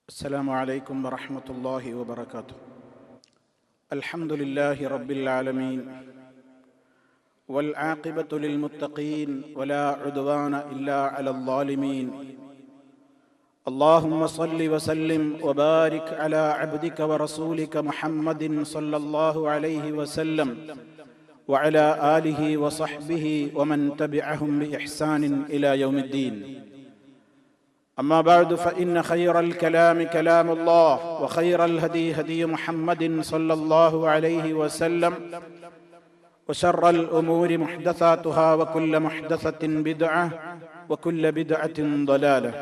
السلام عليكم ورحمة الله وبركاته. الحمد لله رب العالمين والعاقبة للمتقين ولا عدوان إلا على الظالمين. اللهم صل وسلم وبارك على عبدك ورسولك محمد صلى الله عليه وسلم وعلى آله وصحبه ومن تبعهم بإحسان إلى يوم الدين. أما بعد فإن خير الكلام كلام الله وخير الهدي هدي محمد صلى الله عليه وسلم وشر الأمور محدثاتها وكل محدثة بدعة وكل بدعة ضلالة.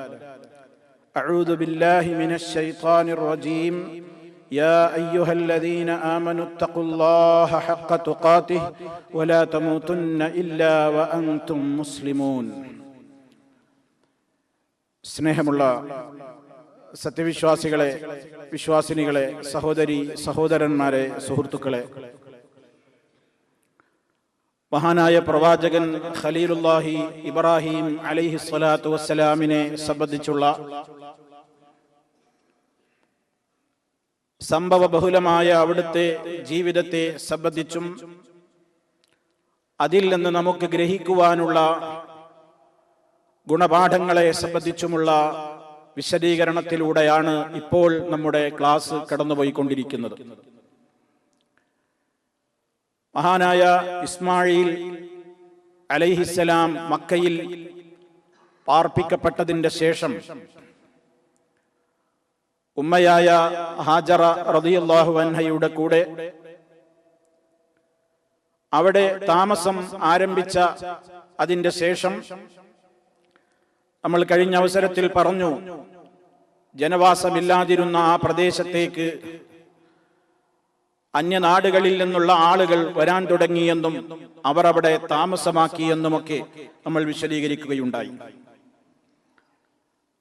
أعوذ بالله من الشيطان الرجيم. يا أيها الذين آمنوا اتقوا الله حق تقاته ولا تموتن إلا وأنتم مسلمون. സ്നേഹമുള്ള സത്യവിശ്വാസികളെ, വിശ്വാസിനികളെ, സഹോദരി സഹോദരന്മാരെ, സുഹൃത്തുക്കളെ, മഹാനായ പ്രവാചകൻ ഖലീലുല്ലാഹി ഇബ്രാഹിം അലൈഹിസ്സലാത്തു വസ്സലാമിനെ സംബന്ധിച്ചുള്ള സംഭവ ബഹുലമായ അവിടുത്തെ ജീവിതത്തെ സംബന്ധിച്ചും അതിൽ നിന്ന് നമുക്ക് ഗ്രഹിക്കുവാനുള്ള ഗുണപാഠങ്ങളെ സംബന്ധിച്ചുമുള്ള വിശദീകരണത്തിലൂടെയാണ് ഇപ്പോൾ നമ്മുടെ ക്ലാസ് കടന്നുപോയിക്കൊണ്ടിരിക്കുന്നത്. മഹാനായ ഇസ്മായിൽ അലൈഹിസ്സലാം മക്കയിൽ പാർപ്പിക്കപ്പെട്ടതിന്റെ ശേഷം ഉമ്മയായ ഹാജറ റളിയല്ലാഹു അൻഹയുടെ കൂടെ അവിടെ താമസം ആരംഭിച്ച അതിന്റെ ശേഷം നമ്മൾ കഴിഞ്ഞ അവസരത്തിൽ പറഞ്ഞു, ജനവാസമില്ലാതിരുന്ന ആ പ്രദേശത്തേക്ക് അന്യനാടുകളിൽ നിന്നുള്ള ആളുകൾ വരാൻ തുടങ്ങിയെന്നും അവർ അവിടെ താമസമാക്കിയെന്നുമൊക്കെ നമ്മൾ വിശദീകരിക്കുകയുണ്ടായി.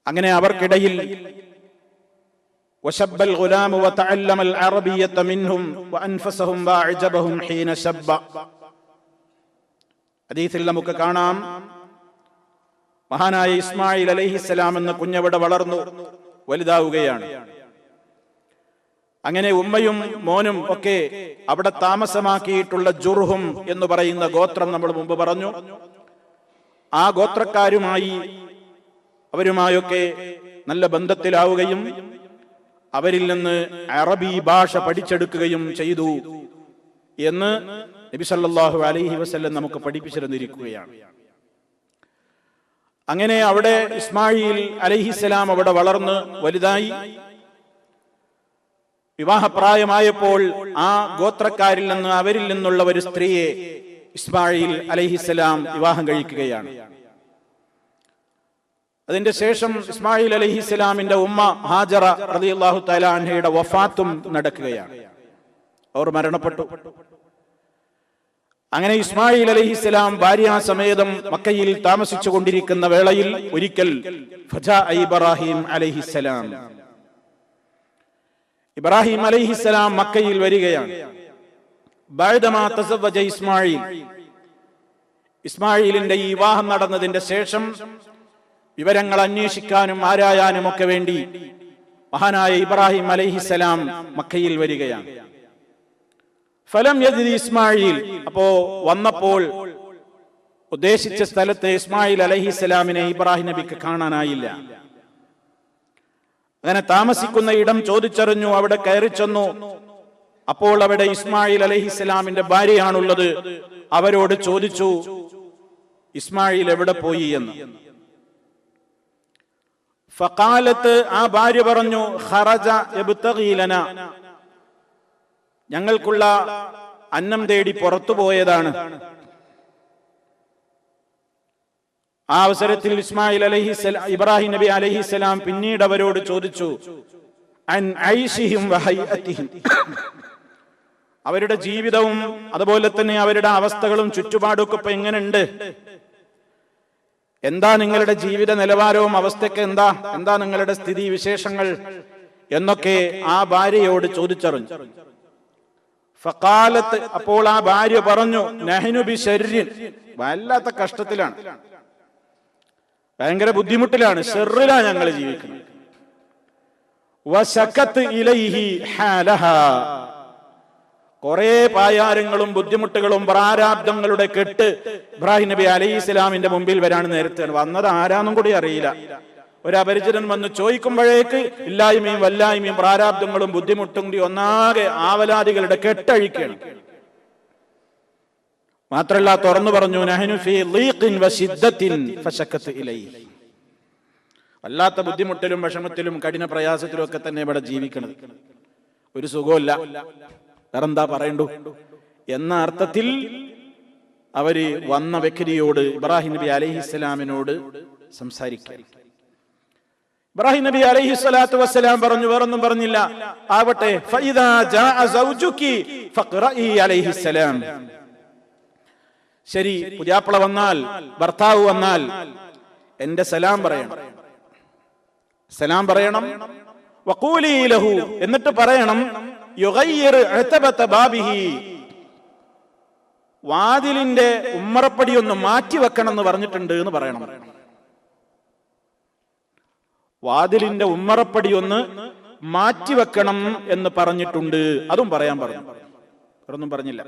അങ്ങനെ അവർക്കിടയിൽ വശബ്ബൽ ഗുലാമു വതഅല്ലമൽ അറബിയ്യത മിൻഹും വഅൻഫസഹും വഅജബഹും ഹീന ശബ്ബ. ഹദീസിൽ നമുക്ക് കാണാം, മഹാനായ ഇസ്മായിൽ അലൈഹിസ്സലാം എന്ന കുഞ്ഞവിടെ വളർന്നു വലുതാവുകയാണ്. അങ്ങനെ ഉമ്മയും മോനും ഒക്കെ അവിടെ താമസമാക്കിയിട്ടുള്ള ജുർഹും എന്ന് പറയുന്ന ഗോത്രം നമ്മൾ മുമ്പ് പറഞ്ഞു. ആ ഗോത്രക്കാരുമായി അവരുമായൊക്കെ നല്ല ബന്ധത്തിലാവുകയും അവരിൽ നിന്ന് അറബി ഭാഷ പഠിച്ചെടുക്കുകയും ചെയ്തു എന്ന് നബി സല്ലല്ലാഹു അലൈഹി വസല്ലം നമുക്ക് പഠിപ്പിച്ചിരുന്നിരിക്കുകയാണ്. അങ്ങനെ അവിടെ ഇസ്മായിൽ അലൈഹിസ്സലാം അവിടെ വളർന്ന് വലുതായി. വിവാഹപ്രായമായപ്പോൾ ആ ഗോത്രക്കാരിൽ നിന്ന് അവരിൽ നിന്നുള്ള ഒരു സ്ത്രീയെ ഇസ്മായിൽ അലൈഹിസ്സലാം വിവാഹം കഴിക്കുകയാണ്. അതിന്റെ ശേഷം ഇസ്മായിൽ അലൈഹിസ്സലാമിന്റെ ഉമ്മ ഹാജറ റളിയല്ലാഹു തആല അൻഹയുടെ വഫാത്തും നടക്കുകയാണ്. അവർ മരണപ്പെട്ടു. അങ്ങനെ ഇസ്മായിൽ അലൈഹിസ്സലാം ഭാര്യാസമേതം മക്കയിൽ താമസിച്ചു കൊണ്ടിരിക്കുന്ന വേളയിൽ ഒരിക്കൽ ഇബ്രാഹിം അലൈഹിസ്സലാം ഇബ്രാഹിം അലൈഹിസ്സലാം മക്കയിൽ വരികയാണ്. ബഅദമാ തസവ്വജ ഇസ്മായിൽ, ഇസ്മായിലിന്റെ ഈ വിവാഹം നടന്നതിന്റെ ശേഷം വിവരങ്ങൾ അന്വേഷിക്കാനും ആരായാനും ഒക്കെ വേണ്ടി മഹാനായ ഇബ്രാഹിം അലൈഹിസ്സലാം മക്കയിൽ വരികയാണ്. ഫലം യജിദ് ഇസ്മായിൽ, അപ്പോ വന്നപ്പോൾ ഉദ്ദേശിച്ച സ്ഥലത്ത് ഇസ്മായിൽ അലൈഹിസ്സലാമിനെ ഇബ്രാഹിം നബിക്ക് കാണാനായില്ല. അങ്ങനെ താമസിക്കുന്ന ഇടം ചോദിച്ചറിഞ്ഞു. അവിടെ കയറി ചെന്നു. അപ്പോൾ അവിടെ ഇസ്മായിൽ അലൈഹിസ്സലാമിന്റെ ഭാര്യയാണുള്ളത്. അവരോട് ചോദിച്ചു, ഇസ്മായിൽ എവിടെ പോയി എന്ന്. ഫഖാലത്ത്, ആ ഭാര്യ പറഞ്ഞു, ഖറജ യബ്തഗി ലനാ, ഞങ്ങൾക്കുള്ള അന്നം തേടി പുറത്തു പോയതാണ്. ആ അവസരത്തിൽ ഇസ്മായിൽ അലൈഹിസ്സലാം ഇബ്രാഹിം നബി അലൈഹിസ്സലാം പിന്നീട് അവരോട് ചോദിച്ചു, അൻ ഐശിഹിം വഹൈഅതിഹിം, അവരുടെ ജീവിതവും അതുപോലെ തന്നെ അവരുടെ അവസ്ഥകളും ചുറ്റുപാടും ഒക്കെ എങ്ങനെയുണ്ട്, എന്താ നിങ്ങളുടെ ജീവിത നിലവാരവും അവസ്ഥയൊക്കെ എന്താ നിങ്ങളുടെ സ്ഥിതി വിശേഷങ്ങൾ എന്നൊക്കെ ആ ഭാര്യയോട് ചോദിച്ചറിഞ്ഞു. ഫഖാലത്ത്, അപ്പോൾ ആ ഭാര്യ പറഞ്ഞു, നഹ്നു ബിശർരിൻ, വല്ലാത്ത കഷ്ടത്തിലാണ്, ഭയങ്കര ബുദ്ധിമുട്ടിലാണ്, ഷെറിലാണ് ഞങ്ങൾ ജീവിക്കുന്നത്. വശകത് ഇലൈഹി ഹാലഹാ, കുറെ പായാരങ്ങളും ബുദ്ധിമുട്ടുകളും പ്രാരാബ്ദങ്ങളുടെ കെട്ട് ഇബ്രാഹിം നബി അലൈഹിസ്സലാമിന്റെ മുമ്പിൽ വരാൻ നേരത്തെ വന്നത് ആരാന്നും കൂടി അറിയില്ല. ഒരു അപരിചിതൻ വന്ന് ചോദിക്കുമ്പോഴേക്ക് ഇല്ലായ്മയും വല്ലായ്മയും പ്രാരാബ്ദങ്ങളും ബുദ്ധിമുട്ടും കൂടി ഒന്നാകെ ആവലാദികളുടെ കെട്ടഴിക്കണം. മാത്രല്ല തുറന്നു പറഞ്ഞു, നഹ്നു ഫീ ളീഖിൻ വശിദ്ദത്തിൻ ഫശകത് ഇലൈഹി, വല്ലാത്ത ബുദ്ധിമുട്ടിലും വിഷമത്തിലും കഠിന പ്രയാസത്തിലും ഒക്കെ തന്നെ ഇവിടെ ജീവിക്കുന്നത്, ഒരു സുഖമില്ല, വേറെന്താ പറയണ്ടു എന്ന അർത്ഥത്തിൽ അവര് വന്ന വ്യക്തിയോട് ഇബ്രാഹിം നബി അലൈഹിസ്സലാമിനോട് സംസാരിക്കുക. ഇബ്രാഹിം നബി അലൈഹിസ്സലാത്തു വസ്സലാം പറഞ്ഞു, വേറൊന്നും പറഞ്ഞില്ല. ആവട്ടെ, ഫഇദാ ജാഅ സൗജുകി ഫഖ്റഇ അലൈഹിസ്സലാം, ശരി പുതിയാപ്പിള വന്നാൽ, ഭർത്താവ് വന്നാൽ എന്റെ സലാം പറയണം, സലാം പറയണം. വഖൂലി ലഹു, എന്നിട്ട് പറയണം, യുഗയ്യിർ ഉതബത ബാബിഹി, വാതിലിന്റെ ഉമ്മറപ്പടി ഒന്ന് മാറ്റി വെക്കണം എന്ന് പറഞ്ഞിട്ടുണ്ട് എന്ന് പറയണം. വാതിലിന്റെ ഉമ്മറപ്പടി ഒന്ന് മാറ്റിവെക്കണം എന്ന് പറഞ്ഞിട്ടുണ്ട്, അതും പറയാൻ പറഞ്ഞു. വേറൊന്നും പറഞ്ഞില്ല.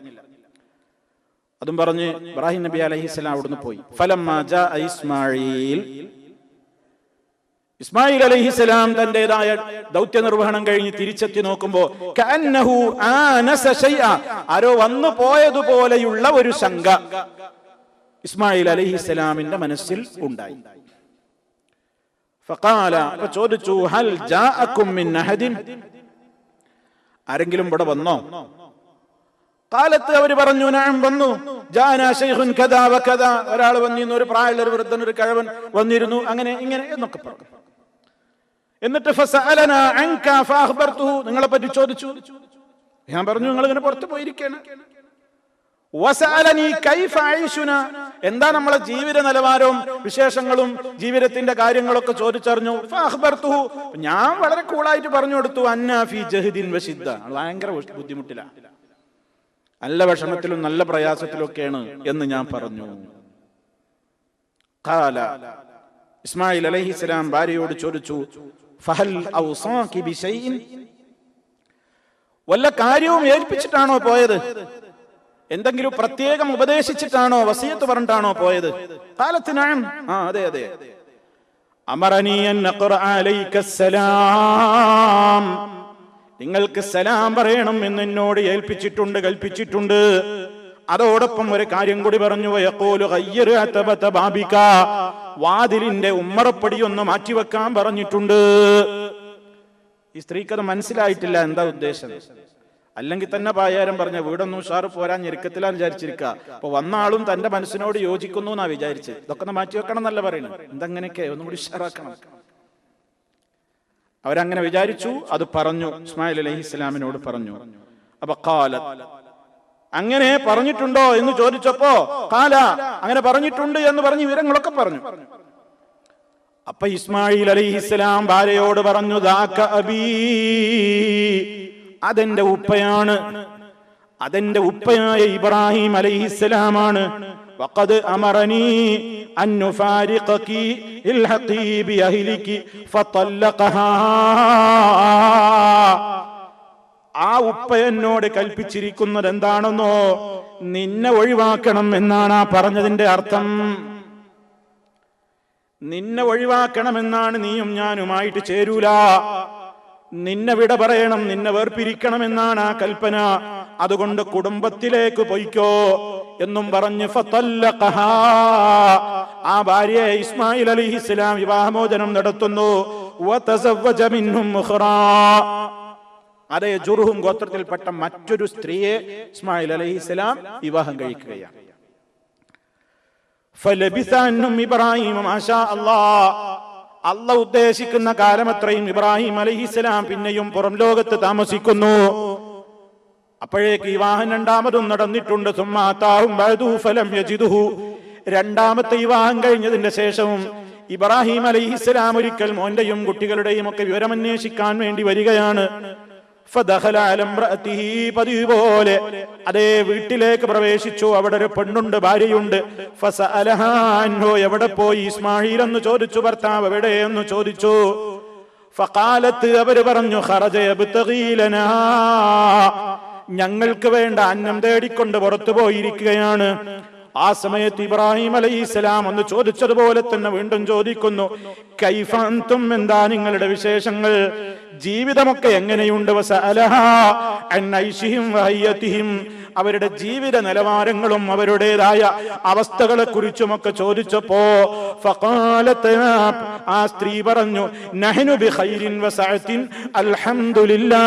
അതും പറഞ്ഞ് ഇബ്രാഹിം നബി അലൈഹിസ്സലാം അവിടുന്ന് പോയി. ഫലമ്മാ ജാഅ ഇസ്മാഈൽ, ഇസ്മായിൽ അലൈഹിസ്സലാം തന്റേതായ ദൗത്യ നിർവഹണം കഴിഞ്ഞ് തിരിച്ചെത്തി നോക്കുമ്പോ കഅന്നഹു ആനസ ശൈഅ, ആരോ വന്നു പോയതുപോലെയുള്ള ഒരു ശങ്ക ഇസ്മായിൽ അലൈഹിസ്സലാമിന്റെ മനസ്സിൽ ഉണ്ടായി. ഫഖാല, അപ്പോൾ ചോദിച്ചു, ഹൽ ജാഅകും മിൻ അഹദിൻ, ആരെങ്കിലും ഇവിടെ വന്നോ? കാലത്ത് അവര് പറഞ്ഞു, നഅം വന്നു. ജാനാ ശൈഖുൻ കദാ വകദാ, ഒരാൾ വന്നിരുന്നു, ഒരു പ്രായമുള്ള ഒരു വൃദ്ധൻ, ഒരു കിഴവൻ വന്നിരുന്നു, അങ്ങനെ ഇങ്ങനെ എന്നൊക്കെ പറഞ്ഞു. എന്നിട്ട് ഫസഅലനാ അൻക ഫഅഖ്ബർതുഹു, നിങ്ങളെ പറ്റി ചോദിച്ചു. ഞാൻ പറഞ്ഞു, നിങ്ങൾ ഇങ്ങനെ പുറത്തു പോയിരിക്കുകയാണ്. വസഅലനി കൈഫ ഐശുനാ, എന്താ നമ്മളെ ജീവിത നിലവാരവും വിശേഷങ്ങളും ജീവിതത്തിന്റെ കാര്യങ്ങളൊക്കെ ചോദിച്ചറിഞ്ഞു. ഫഅഖ്ബർതുഹു, ഞാൻ വളരെ കൂളായിട്ട് പറഞ്ഞു കൊടുത്തു. അന്നാ ഫീ ജഹദിൻ വശിദ്ദ, ഭയങ്കര ബുദ്ധിമുട്ടില്ല, നല്ല വിഷമത്തിലും നല്ല പ്രയാസത്തിലും ഒക്കെയാണ് എന്ന് ഞാൻ പറഞ്ഞു. ഖാല, ഇസ്മായിൽ അലൈഹിസ്സലാം ഭാര്യയോട് ചോദിച്ചു, ഫഹൽ ഔസാകി ബിശൈഇൻ, വല്ല കാര്യവും ഏൽപ്പിച്ചിട്ടാണോ പോയത്? എന്തെങ്കിലും പ്രത്യേകം ഉപദേശിച്ചിട്ടാണോ, വസിയത്ത് പറഞ്ഞിട്ടാണോ പോയത്? ഖാലത്ത് നഅം, അതെ അതെ. അമറനി അൻ അഖറഅ അലൈക്കസ്സലാം, നിങ്ങൾക്ക് സലാം പറയണം എന്ന് എന്നോട് ഏൽപ്പിച്ചിട്ടുണ്ട്, കൽപ്പിച്ചിട്ടുണ്ട്. അതോടൊപ്പം ഒരു കാര്യം കൂടി പറഞ്ഞു, വയഖൂലു ഗയ്യിർ അതബത ബാബിക, വാതിലിന്റെ ഉമ്മറപ്പടി ഒന്ന് മാറ്റിവെക്കാൻ പറഞ്ഞിട്ടുണ്ട്. ഈ സ്ത്രീക്കത് മനസ്സിലായിട്ടില്ല എന്താ ഉദ്ദേശം. അല്ലെങ്കിൽ തന്നെ പായാരം പറഞ്ഞ വീടൊന്നും ഉഷാറ് പോരാൻ ഞെരുക്കത്തിലാന്ന് വിചാരിച്ചിരിക്കുക. അപ്പൊ വന്ന ആളും തന്റെ മനസ്സിനോട് യോജിക്കുന്നു എന്നാ വിചാരിച്ച്. ഇതൊക്കെ ഒന്ന് മാറ്റിവെക്കണം എന്നല്ല പറയുന്നത്, എന്തെങ്ങനെയൊക്കെ ഒന്നും കൂടി ഉഷാറാക്കണം. അവരങ്ങനെ വിചാരിച്ചു, അത് പറഞ്ഞു, ഇസ്മായിൽ അലൈഹിസ്സലാമിനോട് പറഞ്ഞു. അപ്പൊ ഖാല, അങ്ങനെ പറഞ്ഞിട്ടുണ്ടോ എന്ന് ചോദിച്ചപ്പോ ഖാല, അങ്ങനെ പറഞ്ഞിട്ടുണ്ട് എന്ന് പറഞ്ഞ് വിവരങ്ങളൊക്കെ പറഞ്ഞു. അപ്പൊ ഇസ്മായിൽ അലൈഹിസ്സലാം ഭാര്യയോട് പറഞ്ഞു, ദാക അബീ, അതെന്റെ ഉപ്പയാണ്, അതെന്റെ ഉപ്പയായ ഇബ്രാഹിം അലൈഹിസ്സലാമാണ്. വഖദ് അമറനി അൻ നുഫാരിഖകി ഇൽഹഖി ബിഅഹ്ലികി ഫതല്ലഖഹാ, ആ ഉപ്പ എന്നോട് കൽപ്പിച്ചിരിക്കുന്നത് എന്താണെന്നോ, നിന്നെ ഒഴിവാക്കണം എന്നാണ് ആ പറഞ്ഞതിന്റെ അർത്ഥം. നിന്നെ ഒഴിവാക്കണമെന്നാണ്, നീയും ഞാനുമായിട്ട് ചേരൂല, നിന്നെ വിട പറയണം, നിന്നെ വേർപിരിക്കണമെന്നാണ് ആ കൽപ്പന. അതുകൊണ്ട് കുടുംബത്തിലേക്ക് പൊയ്ക്കോ എന്നും പറഞ്ഞ് ഫതല്ലഖഹാ, ആ ഭാര്യയെ ഇസ്മായിൽ അലൈഹിസ്സലാം വിവാഹമോചനം നടത്തുന്നു. വതസവ്വജ മിൻഹും ഉഖ്റാ, അതേ ജുർഹും ഗോത്രത്തിൽപ്പെട്ട മറ്റൊരു സ്ത്രീയെ ഇസ്മായിൽ അലൈഹിസ്സലാം വിവാഹം കഴിക്കുകയാണ്. ഫലബിസ അൻഹും ഇബ്രാഹിം മാഷാ അല്ലാഹ്, അല്ലാഹ് ഉദ്ദേശിക്കുന്ന കാലമത്രയും ഇബ്രാഹിം അലൈഹിസ്സലാം പിന്നെയും പുറം ലോകത്ത് താമസിക്കുന്നു. അപ്പോഴേക്ക് വിവാഹം രണ്ടാമതും നടന്നിട്ടുണ്ട്. രണ്ടാമത്തെ വിവാഹം കഴിഞ്ഞതിന്റെ ശേഷവും ഇബ്രാഹിം അലൈഹിസ്സലാം ഒരിക്കൽ മോന്റെയും കുട്ടികളുടെയും ഒക്കെ വിവരമന്വേഷിക്കാൻ വേണ്ടി വരികയാണ്. പതിവ് പോലെ അതേ വീട്ടിലേക്ക് പ്രവേശിച്ചു. അവിടെ ഒരു പെണ്ണുണ്ട്, ഭാര്യയുണ്ട്. എവിടെ പോയി ഇസ്മായിൽ എന്ന് ചോദിച്ചു. ഭർത്താവ് എവിടെയെന്ന് ചോദിച്ചു. ഫഖാലത്ത് അവര് പറഞ്ഞു ഖറജ യബ്തഗീ ലനാ, ഞങ്ങൾക്ക് വേണ്ട അന്നം തേടിക്കൊണ്ട് പുറത്തു പോയിരിക്കുകയാണ്. ആ സമയത്ത് ഇബ്രാഹിം അലൈഹിസ്സലാം ഒന്ന് ചോദിച്ചതുപോലെ തന്നെ വീണ്ടും ചോദിക്കുന്നു, കൈഫ അൻതും, എന്താ നിങ്ങളുടെ വിശേഷങ്ങൾ, ജീവിതമൊക്കെ എങ്ങനെയുണ്ട്? വസഅലഹാ അൻ ഐശിഹിം വഹയ്യതിഹിം, അവരുടെ ജീവിത നിലവാരങ്ങളും അവരുടേതായ അവസ്ഥകളെ കുറിച്ചുമൊക്കെ ചോദിച്ചപ്പോ ഫഖാലത്ത്, ആ സ്ത്രീ പറഞ്ഞു, നഹ്നു ബിഖൈരിൻ വസഅത്തിൻ അൽഹംദുലില്ലാഹ്,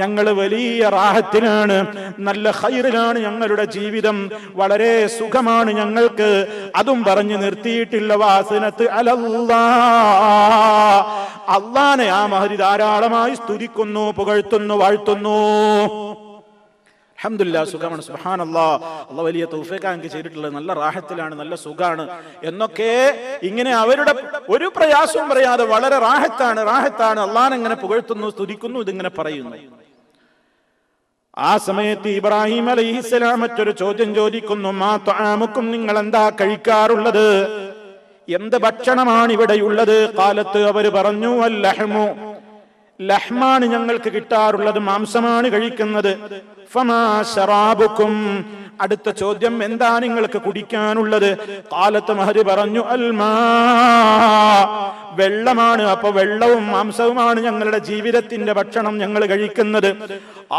ഞങ്ങൾ വലിയ റാഹത്തിലാണ്, നല്ല ഖൈറിലാണ് ഞങ്ങളുടെ ജീവിതം, വളരെ സുഖമാണ് ഞങ്ങൾക്ക്. അതും പറഞ്ഞു നിർത്തിയിട്ടില്ല. വാസനത്ത് അലല്ലാഹ്, അല്ലാഹനെ ആ മഹരി ധാരാളമായി സ്തുതിക്കുന്നു, പുകഴ്ത്തുന്നു, വാഴ്ത്തുന്നു. അൽഹംദുലില്ലാഹ്, സുഖമാണ്, സുബ്ഹാനല്ലാഹ്, അല്ലാഹ് വലിയ തൗഫീഖ് എനിക്ക് ചെയ്തിട്ടുള്ളത്, നല്ല റാഹത്തിലാണ്, നല്ല സുഖാണ് എന്നൊക്കെ ഇങ്ങനെ അവരുടെ ഒരു പ്രയാസവും പറയാതെ വളരെ റാഹത്താണ്, റാഹത്താണ്, അല്ലാഹനെ ഇങ്ങനെ പുകഴ്ത്തുന്നു, സ്തുതിക്കുന്നു, ഇതിങ്ങനെ പറയുന്നു. ആ സമയത്ത് ഇബ്രാഹിം അലൈഹിസ്സലാം മറ്റൊരു ചോദ്യം ചോദിക്കുന്നു, മാ തആമുക്കും, നിങ്ങൾ എന്താ കഴിക്കാറുള്ളത്, എന്ത് ഭക്ഷണമാണ് ഇവിടെയുള്ളത്? ഖാലത്ത്, അവർ പറഞ്ഞു, അൽ ലഹ്മു, ലഹ്മാണ് ഞങ്ങൾക്ക് കിട്ടാറുള്ളത്, മാംസമാണ് കഴിക്കുന്നത്. ഫമാ ശറാബുക്കും, അടുത്ത ചോദ്യം, എന്താ നിങ്ങൾക്ക് കുടിക്കാനുള്ളത്? ഖാലത്ത്, മഹരി പറഞ്ഞു, അൽ മാ, വെള്ളമാണ്. അപ്പൊ വെള്ളവും മാംസവുമാണ് ഞങ്ങളുടെ ജീവിതത്തിന്റെ ഭക്ഷണം, ഞങ്ങൾ കഴിക്കുന്നത്.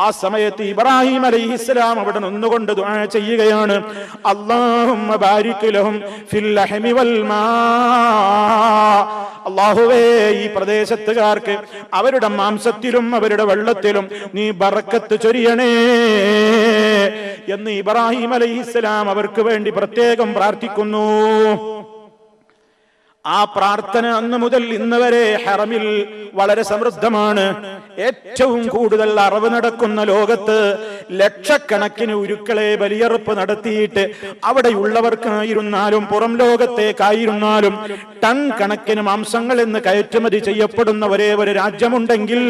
ആ സമയത്ത് ഇബ്രാഹിം അലൈഹിസ്സലാം അവിടെ നിന്നുകൊണ്ട് ദുആ ചെയ്യുകയാണ്, അല്ലാഹുമ്മ ബാരിക് ലഹും ഫിൽ ലഹ്മി വൽ മാ, അല്ലാഹുവേ ഈ പ്രദേശത്തുകാർക്ക് അവരുടെ മാംസത്തിലും അവരുടെ വെള്ളത്തിലും നീ ബറക്കത്ത് ചൊരിയണേ എന്ന് ഇബ്രാഹിം അലൈഹിസ്സലാം അവർക്ക് വേണ്ടി പ്രത്യേകം പ്രാർത്ഥിക്കുന്നു. ആ പ്രാർത്ഥന അന്ന് മുതൽ ഇന്ന് വരെ ഹറമിൽ വളരെ സമൃദ്ധമാണ്. ഏറ്റവും കൂടുതൽ അറവ് നടക്കുന്ന ലോകത്ത് ലക്ഷക്കണക്കിന് ഉരുക്കളെ ബലിയറുപ്പ് നടത്തിയിട്ട് അവിടെയുള്ളവർക്കായിരുന്നാലും പുറം ലോകത്തേക്കായിരുന്നാലും ടൺ കണക്കിന് മാംസങ്ങൾ എന്ന് കയറ്റുമതി ചെയ്യപ്പെടുന്ന ഒരേ ഒരു രാജ്യമുണ്ടെങ്കിൽ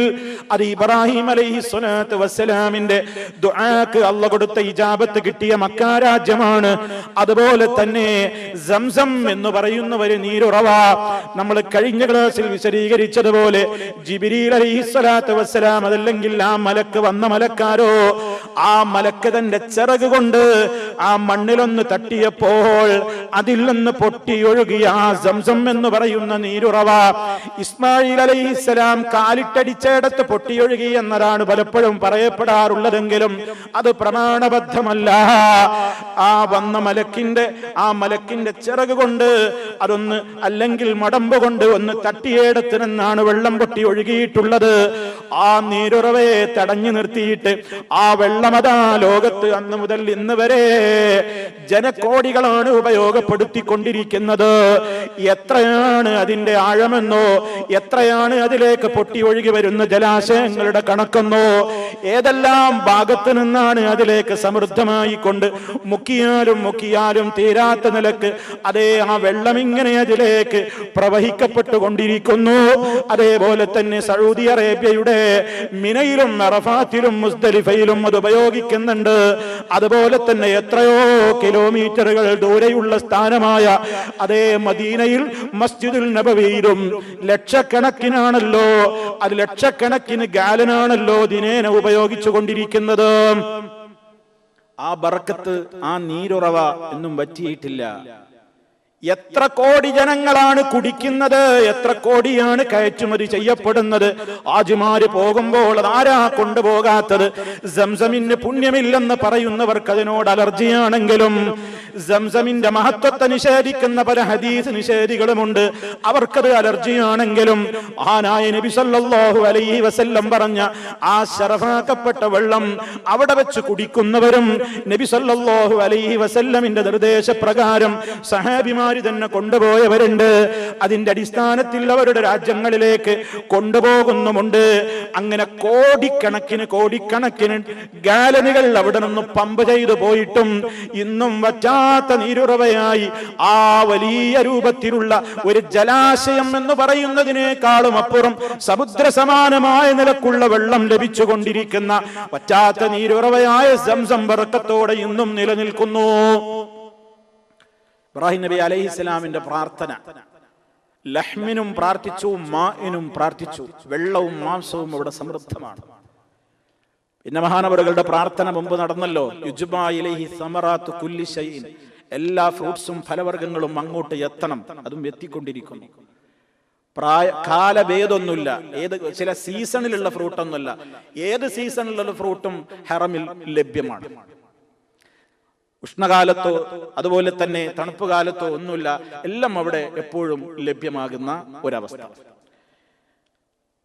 അത് ഇബ്രാഹിം അലൈഹിസ്സലാത്തു വസ്സലാമിന്റെ ദുആക്ക് അല്ലാഹു കൊടുത്ത ഇജാബത്ത് കിട്ടിയ മക്ക രാജ്യമാണ്. അതുപോലെ തന്നെ സംസം എന്ന് പറയുന്ന ഒരു നീരുറവ, നമ്മൾ കഴിഞ്ഞ ക്ലാസ്സിൽ വിശദീകരിച്ചതുപോലെ ജിബ്രീൽ അലൈഹിസ്സലാത്തു വസ്സലാം, അതല്ലെങ്കിൽ ആ മലക്ക് വന്ന മലക്കാരോ, ആ മലക്ക് തന്റെ ചിറക് കൊണ്ട് ആ മണ്ണിലൊന്ന് തട്ടിയപ്പോൾ അതിൽ നിന്ന് പൊട്ടിയൊഴുകിയ ആ സംസം എന്ന് പറയുന്ന നീരുറവ ഇസ്മായിൽ അലൈഹിസ്സലാം കാലിട്ടടിച്ചയിടത്ത് പൊട്ടിയൊഴുകി എന്നതാണ് പലപ്പോഴും പറയപ്പെടാറുള്ളതെങ്കിലും അത് പ്രമാണബദ്ധമല്ല. ആ വന്ന ആ മലക്കിന്റെ ചിറക് കൊണ്ട് അതൊന്ന്, അല്ലെങ്കിൽ മടമ്പ് കൊണ്ട് ഒന്ന് തട്ടിയേടത്ത് നിന്നാണ് വെള്ളം പൊട്ടി ഒഴുകിയിട്ടുള്ളത്. ആ നീരുറവയെ തടഞ്ഞു നിർത്തിയിട്ട് ആ വെള്ളമതാ ലോകത്ത് അന്ന് മുതൽ ഇന്ന് വരെ ജനകോടികളാണ് ഉപയോഗപ്പെടുത്തിക്കൊണ്ടിരിക്കുന്നത്. എത്രയാണ് അതിന്റെ ആഴമെന്നോ, എത്രയാണ് അതിലേക്ക് പൊട്ടി ഒഴുകി വരുന്ന ജലാശയങ്ങളുടെ കണക്കെന്നോ, ഏതെല്ലാം ഭാഗത്ത് നിന്നാണ് അതിലേക്ക് സമൃദ്ധമായി കൊണ്ട് മുക്കിയാലും തീരാത്ത നിലക്ക് അതേ ആ വെള്ളം ഇങ്ങനെ അതിലേക്ക് പ്രവഹിക്കപ്പെട്ടുകൊണ്ടിരിക്കുന്നു. അതേപോലെ തന്നെ സൗദി അറേബ്യയുടെ മിനയിലും അറഫാത്തിലും മുസ്ദലിഫയിലും അത് ഉപയോഗിക്കുന്നുണ്ട്. അതുപോലെ തന്നെ എത്രയോ കിലോമീറ്ററുകൾ ദൂരെയുള്ള സ്ഥാനമായ അതേ മദീനയിൽ മസ്ജിദുൽ നബവിയിലും ലക്ഷക്കണക്കിനാണല്ലോ, അത് ലക്ഷക്കണക്കിന് ഗാലനാണല്ലോ ദിനേന ഉപയോഗിച്ചു കൊണ്ടിരിക്കുന്നത്. ആ ബറക്കത്ത്, ആ നീരുറവ എന്നും പറ്റിയിട്ടില്ല. എത്ര കോടി ജനങ്ങളാണ് കുടിക്കുന്നത്, എത്ര കോടിയാണ് കയറ്റുമതി ചെയ്യപ്പെടുന്നത്. ആജിമാര് പോകുമ്പോൾ അതാരാ കൊണ്ടുപോകാത്തത്? സംസമിന് പുണ്യമില്ലെന്ന് പറയുന്നവർക്ക് അതിനോട് അലർജിയാണെങ്കിലും സംസമിന്റെ മഹത്വത്തെ നിഷേധിക്കുന്ന പല ഹദീസ് നിഷേധികളുമുണ്ട്, അവർക്കത് അലർജിയാണെങ്കിലും മഹാനായ നബി സല്ലല്ലാഹു അലൈഹി വസല്ലം പറഞ്ഞ ആ ശറഫാക്കപ്പെട്ട വെള്ളം അവിടെ വെച്ച് കുടിക്കുന്നവരും നബി സല്ലല്ലാഹു അലൈഹി വസല്ലമിന്റെ നിർദ്ദേശപ്രകാരം സഹാബിമാർ തന്നെ കൊണ്ടുപോയവരുണ്ട്. അതിന്റെ അടിസ്ഥാനത്തിൽ അവരുടെ രാജ്യങ്ങളിലേക്ക് കൊണ്ടുപോകുന്നുമുണ്ട്. അങ്ങനെ കോടിക്കണക്കിന് ഗാലനുകൾ അവിടെ നിന്ന് പമ്പ് ചെയ്തു പോയിട്ടും ഇന്നും വറ്റാത്ത നീരുറവയായി ആ വലിയ രൂപത്തിലുള്ള ഒരു ജലാശയം എന്ന് പറയുന്നതിനേക്കാളും അപ്പുറം സമുദ്ര സമാനമായ നിലക്കുള്ള വെള്ളം ലഭിച്ചുകൊണ്ടിരിക്കുന്ന വറ്റാത്ത നീരുറവയായ സംസം ബറക്കത്തോടെ ഇന്നും നിലനിൽക്കുന്നു. ഇബ്രാഹിം നബി അലൈഹിസ്സലാമിന്റെ പ്രാർത്ഥന, ലഹ്മിനും പ്രാർത്ഥിച്ചു, മാഇനും പ്രാർത്ഥിച്ചു. വെള്ളവും മാംസവും അവിടെ സമൃദ്ധമാണ്. പിന്നെ മഹാനവറുകളുടെ പ്രാർത്ഥന മുമ്പ് നടന്നല്ലോ, യുജ്ബാ ഇലൈഹി സമറാത്തു കുല്ലി ശൈഇൻ, എല്ലാ ഫ്രൂട്ട്സും ഫലവർഗ്ഗങ്ങളും അങ്ങോട്ട് എത്തണം. അതും എത്തിക്കൊണ്ടിരിക്കുന്നു. കാലഭേദമൊന്നുമില്ല, ചില സീസണിലുള്ള ഫ്രൂട്ടൊന്നുമല്ല, ഏത് സീസണിലുള്ള ഫ്രൂട്ടും ഹറമിൽ ലഭ്യമാണ്. ഉഷ്ണകാലത്തോ അതുപോലെ തന്നെ തണുപ്പ് കാലത്തോ ഒന്നുമില്ല, എല്ലാം അവിടെ എപ്പോഴും ലഭ്യമാകുന്ന ഒരവസ്ഥ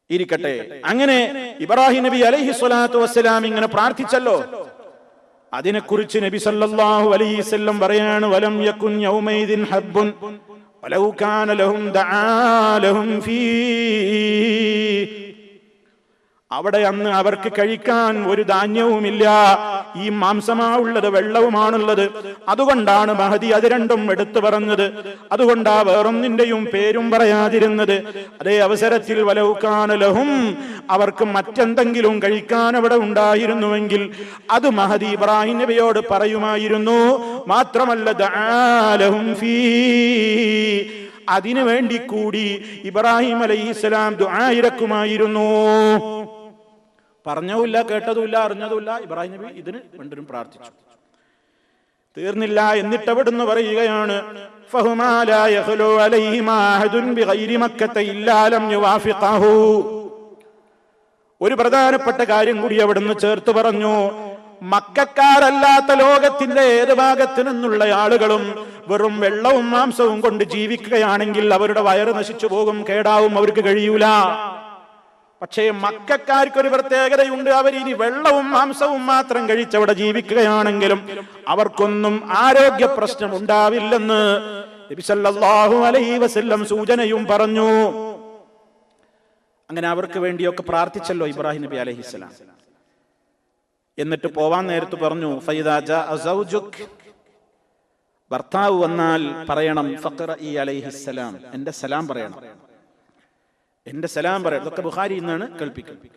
ഇരിക്കട്ടെ. അങ്ങനെ ഇബ്രാഹിം നബി അലൈഹി സ്വലാത്തു വസ്സലാം ഇങ്ങനെ പ്രാർത്ഥിച്ചല്ലോ. അതിനെക്കുറിച്ച് നബി സല്ലല്ലാഹു അലൈഹി വസല്ലം പറയാണ്, വലം യകുൻ യൗമൈദിൻ ഹബ്ബുൻ വലൗ കാന ലഹും ദആ ലഹും ഫീ. അവിടെ അന്ന് അവർക്ക് കഴിക്കാൻ ഒരു ധാന്യവുമില്ല, ഈ മാംസമാണുള്ളത്, വെള്ളവുമാണുള്ളത്. അതുകൊണ്ടാണ് മഹദി അത് രണ്ടും എടുത്തു പറഞ്ഞത്. അതുകൊണ്ടാ വേറൊന്നിന്റെയും പേരും പറയാതിരുന്നത്. അതേ അവസരത്തിൽ വലൗകാന ലഹും, അവർക്ക് മറ്റെന്തെങ്കിലും കഴിക്കാൻ അവിടെ ഉണ്ടായിരുന്നുവെങ്കിൽ അത് മഹദി ഇബ്രാഹിം നബിയോട് പറയുമായിരുന്നു. മാത്രമല്ല ദആ ലഹും ഫീ, അതിനു വേണ്ടി കൂടി ഇബ്രാഹിം അലൈഹിസ്സലാം ദുആ ഇറക്കുമായിരുന്നു. പറഞ്ഞതുമില്ല, കേട്ടതുമില്ല, അറിഞ്ഞതുമില്ല. ഇബ്രാഹിം നബി ഇതിന് രണ്ടിനും പ്രാർത്ഥിച്ചു. തീർന്നില്ല. എന്നിട്ട് അവിടുന്ന് പറയുകയാണ്, ഫഹുമാ ലാ യഖ്ലു അലൈഹിമാ അഹദുൻ ബിഗൈരി മക്കത ഇല്ലാ ലം യുവാഫിഖഹു. ഒരു പ്രധാനപ്പെട്ട കാര്യം കൂടി അവിടുന്ന് ചേർത്ത് പറഞ്ഞു. മക്കക്കാരല്ലാത്ത ലോകത്തിന്റെ ഏത് ഭാഗത്തു നിന്നുള്ള ആളുകളും വെറും വെള്ളവും മാംസവും കൊണ്ട് ജീവിക്കുകയാണെങ്കിൽ അവരുടെ വയറ് നശിച്ചു പോകും, കേടാവും, അവർക്ക് കഴിയൂല. പക്ഷേ മക്കക്കാർക്കൊരു പ്രത്യേകതയുണ്ട്. അവരിനി വെള്ളവും മാംസവും മാത്രം കഴിച്ചവിടെ ജീവിക്കുകയാണെങ്കിലും അവർക്കൊന്നും ആരോഗ്യ പ്രശ്നം ഉണ്ടാവില്ലെന്ന് നബി സല്ലല്ലാഹു അലൈഹി വസല്ലം സൂചനയും പറഞ്ഞു. അങ്ങനെ അവർക്ക് വേണ്ടിയൊക്കെ പ്രാർത്ഥിച്ചല്ലോ ഇബ്രാഹിം നബി അലൈഹിസ്സലാം. എന്നിട്ട് പോവാൻ നേരത്ത് പറഞ്ഞു, ഫൈദാ ജാഅ സൗജുക്, ഭർത്താവ് വന്നാൽ പറയണം, ഫഖ്റഇ അലൈഹിസ്സലാം, എന്റെ സലാം പറയണം, എന്റെ സലാം പറയണം. ഇതൊക്കെ ബുഖാരി എന്നാണ് കേൾപ്പിക്കുന്നത്.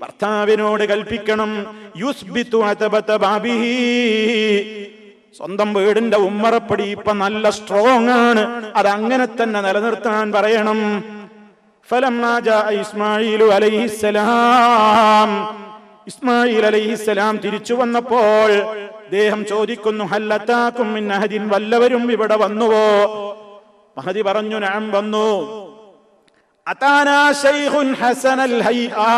ഭർത്താവിനോട് കൽപ്പിക്കണം, യുസ്ബിതു അതബത ബാബിഹി, സ്വന്തം വീടിന്റെ ഉമ്മറപ്പടി ഇപ്പൊ നല്ല സ്ട്രോങ് ആണ്, അതങ്ങനെ തന്നെ നിലനിർത്താൻ പറയണം. ഫലമ്മാ ജാഅ ഇസ്മാഈലു അലൈഹിസ്സലാം, ഇസ്മായിൽ അലൈഹിസ്സലാം തിരിച്ചു വന്നപ്പോൾ അദ്ദേഹം ചോദിക്കുന്നു, ഹല്ലതാകും മിൻ അഹദിൻ, വല്ലവരും ഇവിടെ വന്നുവോ? മഹദി പറഞ്ഞു, നഅം വന്നു. അതാനാ ശൈഖുൻ ഹസനൽ ഹൈആ,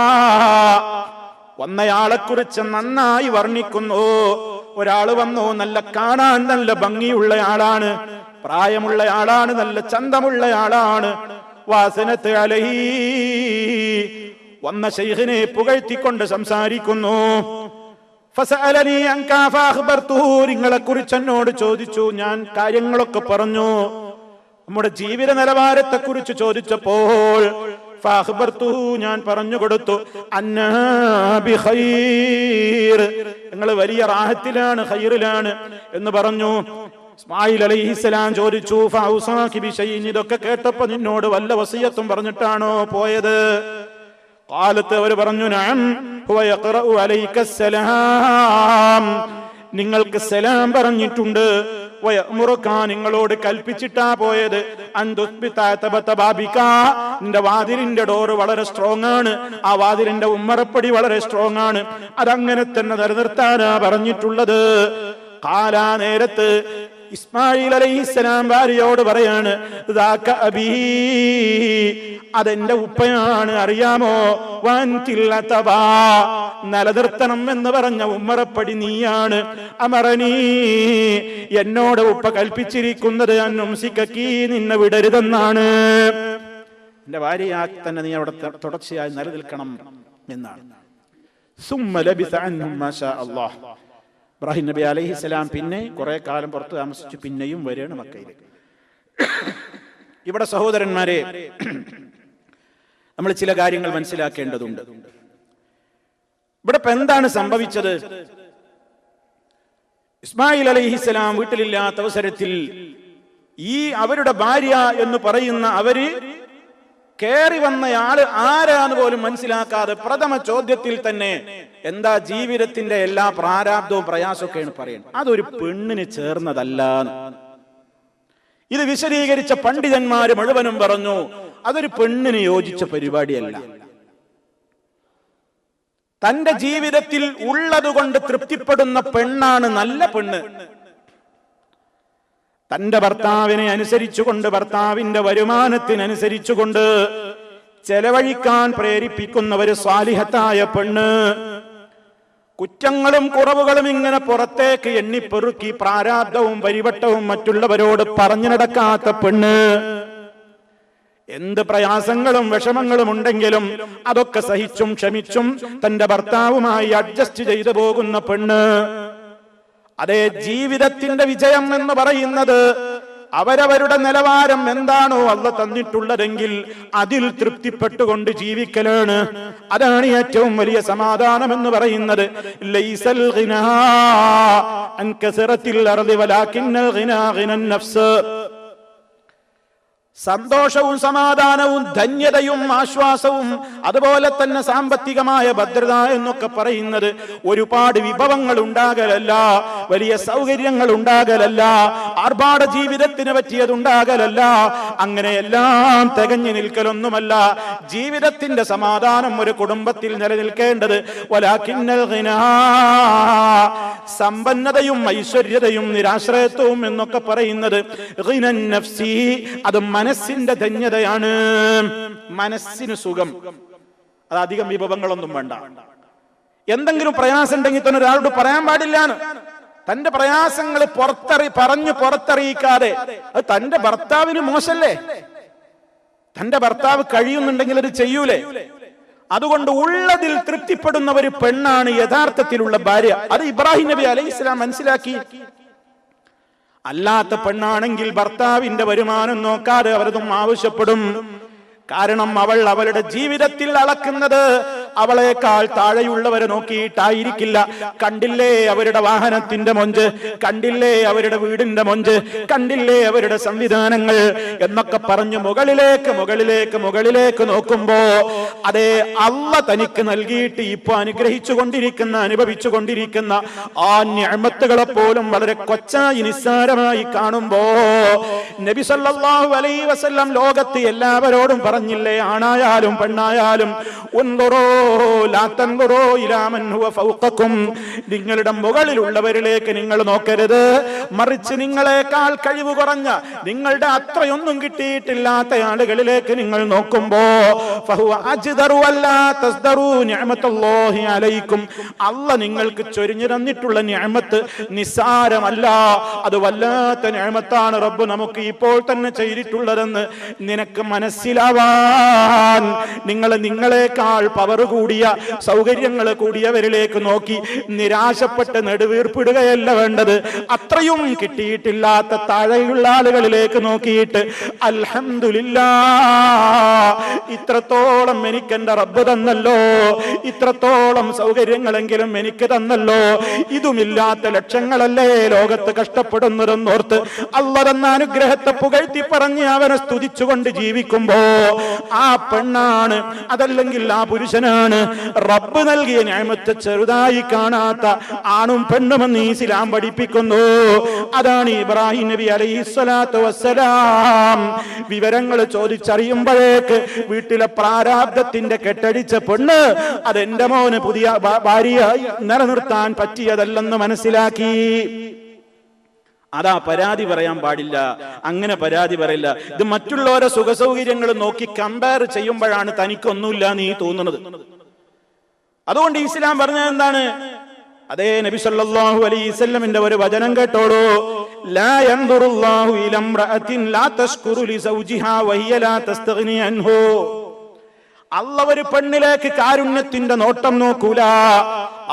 വന്നയാളെ കുറിച്ച് നന്നായി വർണ്ണിക്കുന്നു. ഒരാൾ വന്നു, നല്ല കാണാൻ നല്ല ഭംഗിയുള്ള ആളാണ്, പ്രായമുള്ള ആളാണ്, നല്ല ചന്തമുള്ള ആളാണ്. വാസനത്ത് അലൈഹി, വന്ന ശൈഖിനെ പുകഴ്ത്തിക്കൊണ്ട് സംസാരിക്കുന്നു. ഫസഅലനി അൻകാ ഫഅഖ്ബർതുഹു, നിങ്ങളെ കുറിച്ച് എന്നോട് ചോദിച്ചു, ഞാൻ കാര്യങ്ങളൊക്കെ പറഞ്ഞു. നമ്മുടെ ജീവിത നിലവാരത്തെ കുറിച്ച് ചോദിച്ചപ്പോൾ ഫഅഖ്ബർതുഹു, ഞാൻ പറഞ്ഞു കൊടുത്തു, അന്നാ ബിഖൈർ, നിങ്ങൾ വലിയ റാഹത്തിലാണ്, ഖൈറിലാണ് എന്ന് പറഞ്ഞു. ഇസ്മായിൽ അലൈഹിസ്സലാം ചോദിച്ചു, ഫൗസാകി ബിശൈഇൻ, ഇതൊക്കെ കേട്ടപ്പോ നിന്നോട് വല്ല വസിയത്തും പറഞ്ഞിട്ടാണോ പോയത്? ഖാലത്ത്, അവർ പറഞ്ഞു, നഅം ഹുവ യഖറഉ അലൈക്കസ്സലാം, നിങ്ങൾക്ക് സലാം പറഞ്ഞിട്ടുണ്ട്. വയഅ്മുറുക, നിങ്ങളോട് കൽപ്പിച്ചിട്ടാ പോയത്. നിന്റെ വാതിലിന്റെ ഡോറ് വളരെ സ്ട്രോങ് ആണ്, ആ വാതിലിന്റെ ഉമ്മറപ്പടി വളരെ സ്ട്രോങ് ആണ്, അതങ്ങനെ തന്നെ നിലനിർത്താനാ പറഞ്ഞിട്ടുള്ളത്. കാലാ നേരത്ത് ഇസ്മായിൽ അലൈഹിസ്സലാം ഭാര്യയോട് പറയാണ്, ദാക അബീ, അതെന്റെ ഉപ്പയാണ്, അറിയാമോ? വൻതില്ലതബാ, നിലനിർത്തണം എന്ന് പറഞ്ഞ ഉമ്മറപ്പടി നീയാണ്. അമറനീ, എന്നോട് ഉപ്പ കൽപ്പിച്ചിരിക്കുന്നത് അന്നുംസിക്കീ, നിന്നെ വിടരുതെന്നാണ്. എന്റെ ഭാര്യയാ തന്നെ നീ അവിടെ തുടർച്ചയായി നിലനിൽക്കണം എന്നാണ്. സുമ്മ ലബിസ അൻഹും മാ ശാ അല്ലാഹ്, ഇബ്രാഹിം നബി അലൈഹിസ്സലാം പിന്നെ കുറെ കാലം പുറത്ത് താമസിച്ചു, പിന്നെയും വരെയാണ് മക്കയിലേക്ക്. ഇവിടെ സഹോദരന്മാരെ, നമ്മൾ ചില കാര്യങ്ങൾ മനസ്സിലാക്കേണ്ടതുണ്ട്. ഇവിടെ ഇപ്പൊ എന്താണ് സംഭവിച്ചത്? ഇസ്മായിൽ അലൈഹിസ്സലാം വീട്ടിലില്ലാത്ത അവസരത്തിൽ ഈ അവരുടെ ഭാര്യ എന്ന് പറയുന്ന അവര് കയറി വന്നയാള് ആരാന്ന് പോലും മനസ്സിലാക്കാതെ പ്രഥമ ചോദ്യത്തിൽ തന്നെ എന്താ ജീവിതത്തിന്റെ എല്ലാ പ്രാരാബ്ദവും പ്രയാസമൊക്കെയാണ് പറയുന്നത്. അതൊരു പെണ്ണിന് ചേർന്നതല്ല. ഇത് വിശദീകരിച്ച പണ്ഡിതന്മാര് മുഴുവനും പറഞ്ഞു അതൊരു പെണ്ണിന് യോജിച്ച പരിപാടിയല്ല. തന്റെ ജീവിതത്തിൽ ഉള്ളതുകൊണ്ട് തൃപ്തിപ്പെടുന്ന പെണ്ണാണ് നല്ല പെണ്ണ്. തന്റെ ഭർത്താവിനെ അനുസരിച്ചുകൊണ്ട്, ഭർത്താവിന്റെ വരുമാനത്തിനനുസരിച്ചുകൊണ്ട് ചെലവഴിക്കാൻ പ്രേരിപ്പിക്കുന്ന ഒരു സ്വാലിഹത്തായ പെണ്ണ്, കുറ്റങ്ങളും കുറവുകളും ഇങ്ങനെ പുറത്തേക്ക് എണ്ണിപ്പെറുക്കി പ്രാരാബ്ധവും പരിവട്ടവും മറ്റുള്ളവരോട് പറഞ്ഞു നടക്കാത്ത പെണ്ണ്, എന്ത് പ്രയാസങ്ങളും വിഷമങ്ങളും ഉണ്ടെങ്കിലും അതൊക്കെ സഹിച്ചും ക്ഷമിച്ചും തന്റെ ഭർത്താവുമായി അഡ്ജസ്റ്റ് ചെയ്തു പോകുന്ന പെണ്ണ്. അതേ, ജീവിതത്തിന്റെ വിജയം എന്ന് പറയുന്നത് അവരവരുടെ നിലവാരം എന്താണോ അള്ളാഹു തന്നിട്ടുള്ളതെങ്കിൽ അതിൽ തൃപ്തിപ്പെട്ടുകൊണ്ട് ജീവിക്കലാണ്. അതാണ് ഏറ്റവും വലിയ സമാധാനം എന്ന് പറയുന്നത്. ലൈസൽ ഗിനാ അൻ കസറത്തിൽ അർളി വലാകിന്നൽ ഗിനാ ഗിനൻ നഫ്സ്. സന്തോഷവും സമാധാനവും ധന്യതയും ആശ്വാസവും അതുപോലെ തന്നെ സാമ്പത്തികമായ ഭദ്രത എന്നൊക്കെ പറയുന്നത് ഒരുപാട് വിഭവങ്ങൾ ഉണ്ടാകലല്ല, വലിയ സൗകര്യങ്ങൾ ഉണ്ടാകലല്ല, ആർഭാട ജീവിതത്തിന് പറ്റിയതുണ്ടാകലല്ല, അങ്ങനെയെല്ലാം തികഞ്ഞു നിൽക്കലൊന്നുമല്ല. ജീവിതത്തിന്റെ സമാധാനം ഒരു കുടുംബത്തിൽ നിലനിൽക്കേണ്ടത് വലാകിന്നൽ ഗിനാ, സമ്പന്നതയും ഐശ്വര്യതയും നിരാശ്രയത്വവും എന്നൊക്കെ പറയുന്നത് ഗിനൻ നഫ്സി, അത് മനസ്സിന്റെ ധന്യതയാണ്. മനസ്സിന് സുഖം, അത് അധികം വിഭവങ്ങളൊന്നും വേണ്ട. എന്തെങ്കിലും പ്രയാസം ഉണ്ടെങ്കിൽ തന്നെ ഒരാളോട് പറയാൻ പാടില്ല. തന്റെ പ്രയാസങ്ങൾ പറഞ്ഞു പുറത്തറിയിക്കാതെ, അത് തന്റെ ഭർത്താവിന് മോശല്ലേ? തന്റെ ഭർത്താവ് കഴിയുന്നുണ്ടെങ്കിൽ അത് ചെയ്യൂലേ? അതുകൊണ്ട് ഉള്ളതിൽ തൃപ്തിപ്പെടുന്ന ഒരു പെണ്ണാണ് യഥാർത്ഥത്തിലുള്ള ഭാര്യ. അത് ഇബ്രാഹിം നബി അലൈഹിസ്സലാം മനസ്സിലാക്കി. അല്ലാത്ത പെണ്ണാണെങ്കിൽ ഭർത്താവിന്റെ വരുമാനം നോക്കാതെ അവരതും ആവശ്യപ്പെടും. കാരണം അവൾ അവളുടെ ജീവിതത്തിൽ അളക്കുന്നത് അവളെക്കാൾ താഴെയുള്ളവരെ നോക്കിയിട്ടായിരിക്കില്ല. കണ്ടില്ലേ അവരുടെ വാഹനത്തിന്റെ മൊഞ്ച്, കണ്ടില്ലേ അവരുടെ വീടിന്റെ മൊഞ്ച്, കണ്ടില്ലേ അവരുടെ സംവിധാനങ്ങൾ എന്നൊക്കെ പറഞ്ഞു മുകളിലേക്ക് മുകളിലേക്ക് മുകളിലേക്ക് നോക്കുമ്പോ അതേ അള്ളാഹ് തനിക്ക് നൽകിയിട്ട് ഇപ്പൊ അനുഗ്രഹിച്ചു കൊണ്ടിരിക്കുന്ന, അനുഭവിച്ചു കൊണ്ടിരിക്കുന്ന ആ നിഅമത്തുകളെ പോലും വളരെ കൊച്ചായി നിസ്സാരമായി കാണുമ്പോ നബി സല്ലല്ലാഹു അലൈഹി വസല്ലം ലോകത്ത് എല്ലാവരോടും പറഞ്ഞില്ലേ, ആണായാലും പെണ്ണായാലും നിങ്ങളുടെ മുകളിലുള്ളവരിലേക്ക് നിങ്ങൾ നോക്കരുത്, മറിച്ച് നിങ്ങളെക്കാൾ കഴിവ് കുറഞ്ഞ, നിങ്ങളുടെ അത്രയൊന്നും കിട്ടിയിട്ടില്ലാത്ത ആളുകളിലേക്ക് നിങ്ങൾ നോക്കുമ്പോ അല്ലാഹ് നിങ്ങൾക്ക് ചൊരിഞ്ഞു തന്നിട്ടുള്ള നിഅമത്ത് നിസ്സാരമല്ല, അത് വല്ലാത്ത നിഅമത്താണ് റബ്ബ് നമുക്ക് ഇപ്പോൾ തന്നെ ചെയ്തിട്ടുള്ളതെന്ന് നിനക്ക് മനസ്സിലാവാൻ നിങ്ങളെക്കാൾ പവർ കൂടിയ, സൗകര്യങ്ങൾ കൂടിയവരിലേക്ക് നോക്കി നിരാശപ്പെട്ട് നെടുവീർപ്പിടുകയല്ല വേണ്ടത്. അത്രയും കിട്ടിയിട്ടില്ലാത്ത താഴെയുള്ള ആളുകളിലേക്ക് നോക്കിയിട്ട് അൽഹംദുലില്ലാഹ്, ഇത്രത്തോളം എനിക്ക് എന്റെ റബ്ബ് തന്നല്ലോ, ഇത്രത്തോളം സൗകര്യങ്ങളെങ്കിലും എനിക്ക് തന്നല്ലോ, ഇതുമില്ലാത്ത ലക്ഷങ്ങളല്ലേ ലോകത്ത് കഷ്ടപ്പെടുന്നതെന്നോർത്ത് അല്ലാഹ് തന്ന അനുഗ്രഹത്തെ പുകഴ്ത്തി പറഞ്ഞ് അവനെ സ്തുതിച്ചുകൊണ്ട് ജീവിക്കുമ്പോ ആ പെണ്ണാണ്, അതല്ലെങ്കിൽ ആ പുരുഷനാണ് റബ്ബ് നൽകിയ നിഅമത്ത് ചെറുതായി കാണാത്ത ആണും പെണ്ണുമെന്ന് ഇസ്ലാം പഠിപ്പിക്കുന്നു. അതാണ് ഇബ്രാഹിം നബി അലൈഹിസ്സലാത്തു വസ്സലാം വിവരങ്ങൾ ചോദിച്ചറിയുമ്പോഴേക്ക് വീട്ടിലെ പ്രാരാബ്ധത്തിന്റെ കെട്ടടിച്ച പെണ്ണ് അതെന്റെ മോന് പുതിയ ഭാര്യയായി നിലനിർത്താൻ പറ്റിയതല്ലെന്ന് മനസ്സിലാക്കി. അതാ പരാതി പറയാൻ പാടില്ല, അങ്ങനെ പരാതി പറയില്ല. ഇത് മറ്റുള്ളവരെ സുഖസൗകര്യങ്ങൾ നോക്കി കമ്പയർ ചെയ്യുമ്പോഴാണ് തനിക്കൊന്നുമില്ല നീ തോന്നുന്നത്. അതുകൊണ്ട് ഇസ്ലാം പറഞ്ഞത് എന്താണ്? അതേ നബി സല്ലല്ലാഹു അലൈഹി വസല്ലമിന്റെ ഒരു വചനം കേട്ടോളൂ. ലാ യൻദുറുല്ലാഹു ഇലാ ഇംറഅത്തിൻ ലാ തശ്കുറു ലിസൗജിഹാ വഹിയ ലാ തസ്തഗ്നി അൻഹു. അല്ലാഹ് ഒരു പെണ്ണിലേക്ക് കാരുണ്യത്തിന്റെ നോട്ടം നോക്കൂല.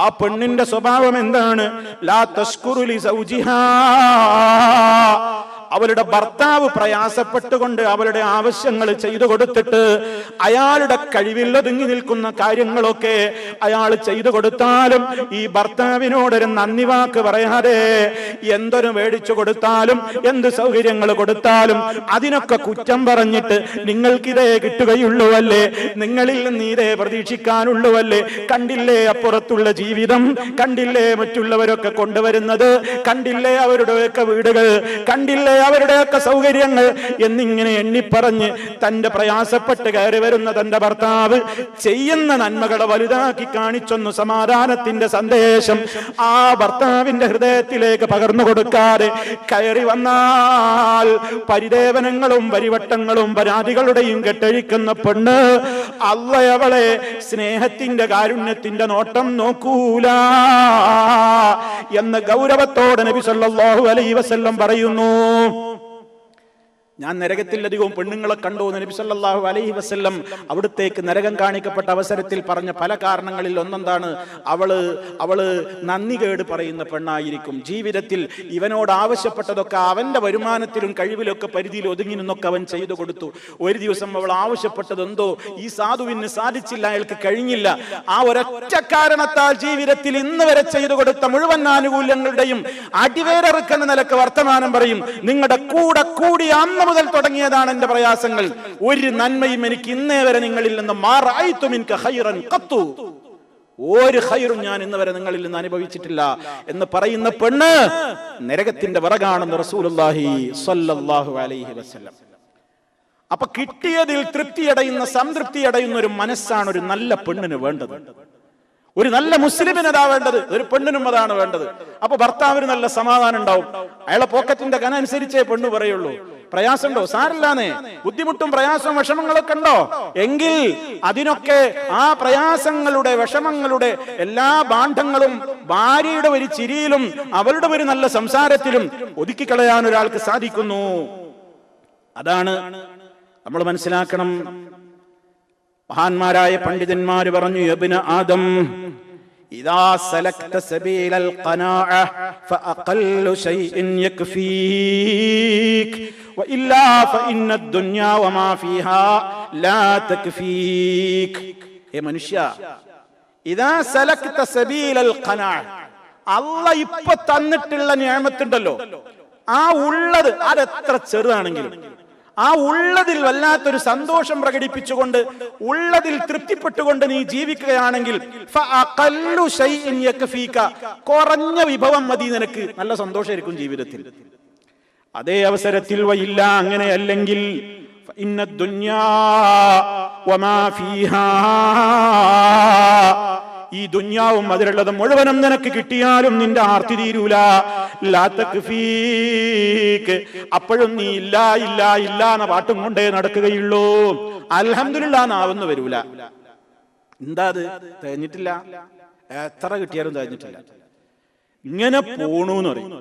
ആ പെണ്ണിന്റെ സ്വഭാവം എന്താണ്? ലാ തശ്കുറു ലിസൗജിഹാ, അവളുടെ ഭർത്താവ് പ്രയാസപ്പെട്ടുകൊണ്ട് അവളുടെ ആവശ്യങ്ങൾ ചെയ്തു കൊടുത്തിട്ട് അയാളുടെ കഴിവിൽ ഒതുങ്ങി നിൽക്കുന്ന കാര്യങ്ങളൊക്കെ അയാൾ ചെയ്തു കൊടുത്താലും ഈ ഭർത്താവിനോടൊരു നന്ദി വാക്ക് പറയാതെ എന്തൊരു മേടിച്ചു കൊടുത്താലും എന്ത് സൗകര്യങ്ങൾ കൊടുത്താലും അതിനൊക്കെ കുറ്റം പറഞ്ഞിട്ട് നിങ്ങൾക്കിതേ കിട്ടുകയുള്ളൂവല്ലേ, നിങ്ങളിൽ നിന്ന് ഇതേ പ്രതീക്ഷിക്കാനുള്ളൂവല്ലേ, കണ്ടില്ലേ അപ്പുറത്തുള്ള ജീവിതം, കണ്ടില്ലേ മറ്റുള്ളവരൊക്കെ കൊണ്ടുവരുന്നത്, കണ്ടില്ലേ അവരുടെയൊക്കെ വീടുകൾ, കണ്ടില്ലേ അവരുടെയൊക്കെ സൗകര്യങ്ങൾ എന്നിങ്ങനെ എണ്ണിപ്പറഞ്ഞ് തന്റെ പ്രയാസപ്പെട്ട് കയറി വരുന്ന തന്റെ ഭർത്താവ് ചെയ്യുന്ന നന്മകളെ വലുതാക്കി കാണിച്ചൊന്നു സമാധാനത്തിന്റെ സന്ദേശം ആ ഭർത്താവിന്റെ ഹൃദയത്തിലേക്ക് പകർന്നു കൊടുക്കാതെ കയറി വന്നാൽ പരിദേവനങ്ങളും പരിവട്ടങ്ങളും പരാതികളുടെയും കെട്ടഴിക്കുന്ന പെണ്ണ് അവളെ സ്നേഹത്തിന്റെ കാരുണ്യത്തിന്റെ നോട്ടം നോക്കൂല എന്ന് ഗൗരവത്തോടെ നബി സല്ലല്ലാഹു അലൈഹി വസല്ലം പറയുന്നു. ഞാൻ നരകത്തിൽ അധികവും പെണ്ണുങ്ങളെ കണ്ടു എന്ന് നബി സല്ലല്ലാഹു അലൈഹി വസല്ലം അവിടത്തേക്ക് നരകം കാണിക്കപ്പെട്ട അവസരത്തിൽ പറഞ്ഞ പല കാരണങ്ങളിൽ ഒന്നെന്താണ്, അവള് നന്ദികേട് പറയുന്ന പെണ്ണായിരിക്കും. ജീവിതത്തിൽ ഇവനോട് ആവശ്യപ്പെട്ടതൊക്കെ അവന്റെ വരുമാനത്തിലും കഴിവിലൊക്കെ പരിധിയിൽ ഒതുങ്ങി നിന്നൊക്കെ അവൻ ചെയ്തു കൊടുത്തു. ഒരു ദിവസം അവൾ ആവശ്യപ്പെട്ടതെന്തോ ഈ സാധുവിന് സാധിച്ചില്ല, അയാൾക്ക് കഴിഞ്ഞില്ല. ആ ഒരൊറ്റ കാരണത്താൽ ജീവിതത്തിൽ ഇന്ന് വരെ ചെയ്തു കൊടുത്ത മുഴുവൻ ആനുകൂല്യങ്ങളുടെയും അടിവേരറുക്കുന്ന നിലക്ക് വർത്തമാനം പറയും. നിങ്ങളുടെ കൂടെ കൂടി അന്ന് മുതൽ തുടങ്ങിയതാണ് എന്റെ പ്രയാസങ്ങൾ, ഒരു നന്മയും എനിക്ക് ഇന്നേ വരെ നിങ്ങളിൽ നിന്ന് മാറായിത്തു മിൻക ഖൈറൻ ഖത്തു, ഒരു ഖൈറും ഞാൻ ഇന്ന് വരെ നിങ്ങളിൽ നിന്ന് അനുഭവിച്ചിട്ടില്ല എന്ന് പറയുന്ന പെണ്ണ് നരകത്തിന്റെ വിറകാണെന്ന് റസൂലുള്ളാഹി സ്വല്ലല്ലാഹു അലൈഹി വസല്ലം. അപ്പൊ കിട്ടിയതിൽ തൃപ്തിയടയുന്ന സംതൃപ്തിയടയുന്ന ഒരു മനസ്സാണ് ഒരു നല്ല പെണ്ണിന് വേണ്ടത്. ഒരു നല്ല മുസ്ലിമിന് അതാ വേണ്ടത്, ഒരു പെണ്ണിനും അതാണ് വേണ്ടത്. അപ്പൊ ഭർത്താവിന് നല്ല സമാധാനം ഉണ്ടാവും. അയാളെ പോക്കറ്റിന്റെ കന അനുസരിച്ചേ പെണ്ണ് പറയുള്ളൂ. പ്രയാസമുണ്ടോ? സാരില്ലാന്നേ. ബുദ്ധിമുട്ടും പ്രയാസവും വിഷമങ്ങളൊക്കെ ഉണ്ടോ എങ്കിൽ അതിനൊക്കെ ആ പ്രയാസങ്ങളുടെ വിഷമങ്ങളുടെ എല്ലാ ബാണ്ഡങ്ങളും ഭാര്യയുടെ ഒരു ചിരിയിലും അവളുടെ ഒരു നല്ല സംസാരത്തിലും ഒതുക്കിക്കളയാൻ ഒരാൾക്ക് സാധിക്കുന്നു. അതാണ് നമ്മൾ മനസ്സിലാക്കണം. മഹാന്മാരായ പണ്ഡിതന്മാര് പറഞ്ഞു, യബ്ന ആദം ഇദാ സലക്ത സബീലൽ ഖനാഅ ഫഅഖല്ലു ശൈഇൻ യക്ഫീക് വഇല്ലാ ഫഇന്നദ് ദുനിയാ വമാ ഫീഹാ ലാ തക്ഫീക്. ഹേ മനുഷ്യ, ഇദാ സലക്ത സബീലൽ ഖനാഅ, അല്ലാഹ് ഇപ്പോ തന്നിട്ടുള്ള നിഅമത്തുണ്ടല്ലോ, ആ ഉള്ളത് അതെത്ര ചെറുതാണെങ്കിലും ആ ഉള്ളതിൽ വല്ലാത്തൊരു സന്തോഷം പ്രകടിപ്പിച്ചുകൊണ്ട് ഉള്ളതിൽ തൃപ്തിപ്പെട്ടുകൊണ്ട് നീ ജീവിക്കുകയാണെങ്കിൽ ഫഅഖല്ലു ശൈഇൻ യക്ഫീക, കുറഞ്ഞ വിഭവം മതി നിനക്ക്, നല്ല സന്തോഷമായിരിക്കും ജീവിതത്തിൽ. അതേ അവസരത്തിൽ വയില്ല, അങ്ങനെയല്ലെങ്കിൽ ഫഇന്നദ് ദുനിയാ വമാ ഫീഹാ, ഈ ദുനിയാവും അതിലുള്ളത് മുഴുവനും നിനക്ക് കിട്ടിയാലും നിന്റെ ആർത്തി തീരൂല. ലാ തക്ഫീക്, അപ്പോഴും നീ ഇല്ല ഇല്ല ഇല്ല എന്ന പാട്ടും കൊണ്ടേ നടക്കുകയുള്ളൂ. അൽഹംദുലില്ലാഹ് നാവൊന്നും വരൂല. എന്താ അത്? തേഞ്ഞിട്ടില്ല, എത്ര കിട്ടിയാലും തേഞ്ഞിട്ടില്ല, ഇങ്ങനെ പോണൂന്ന് പറയും.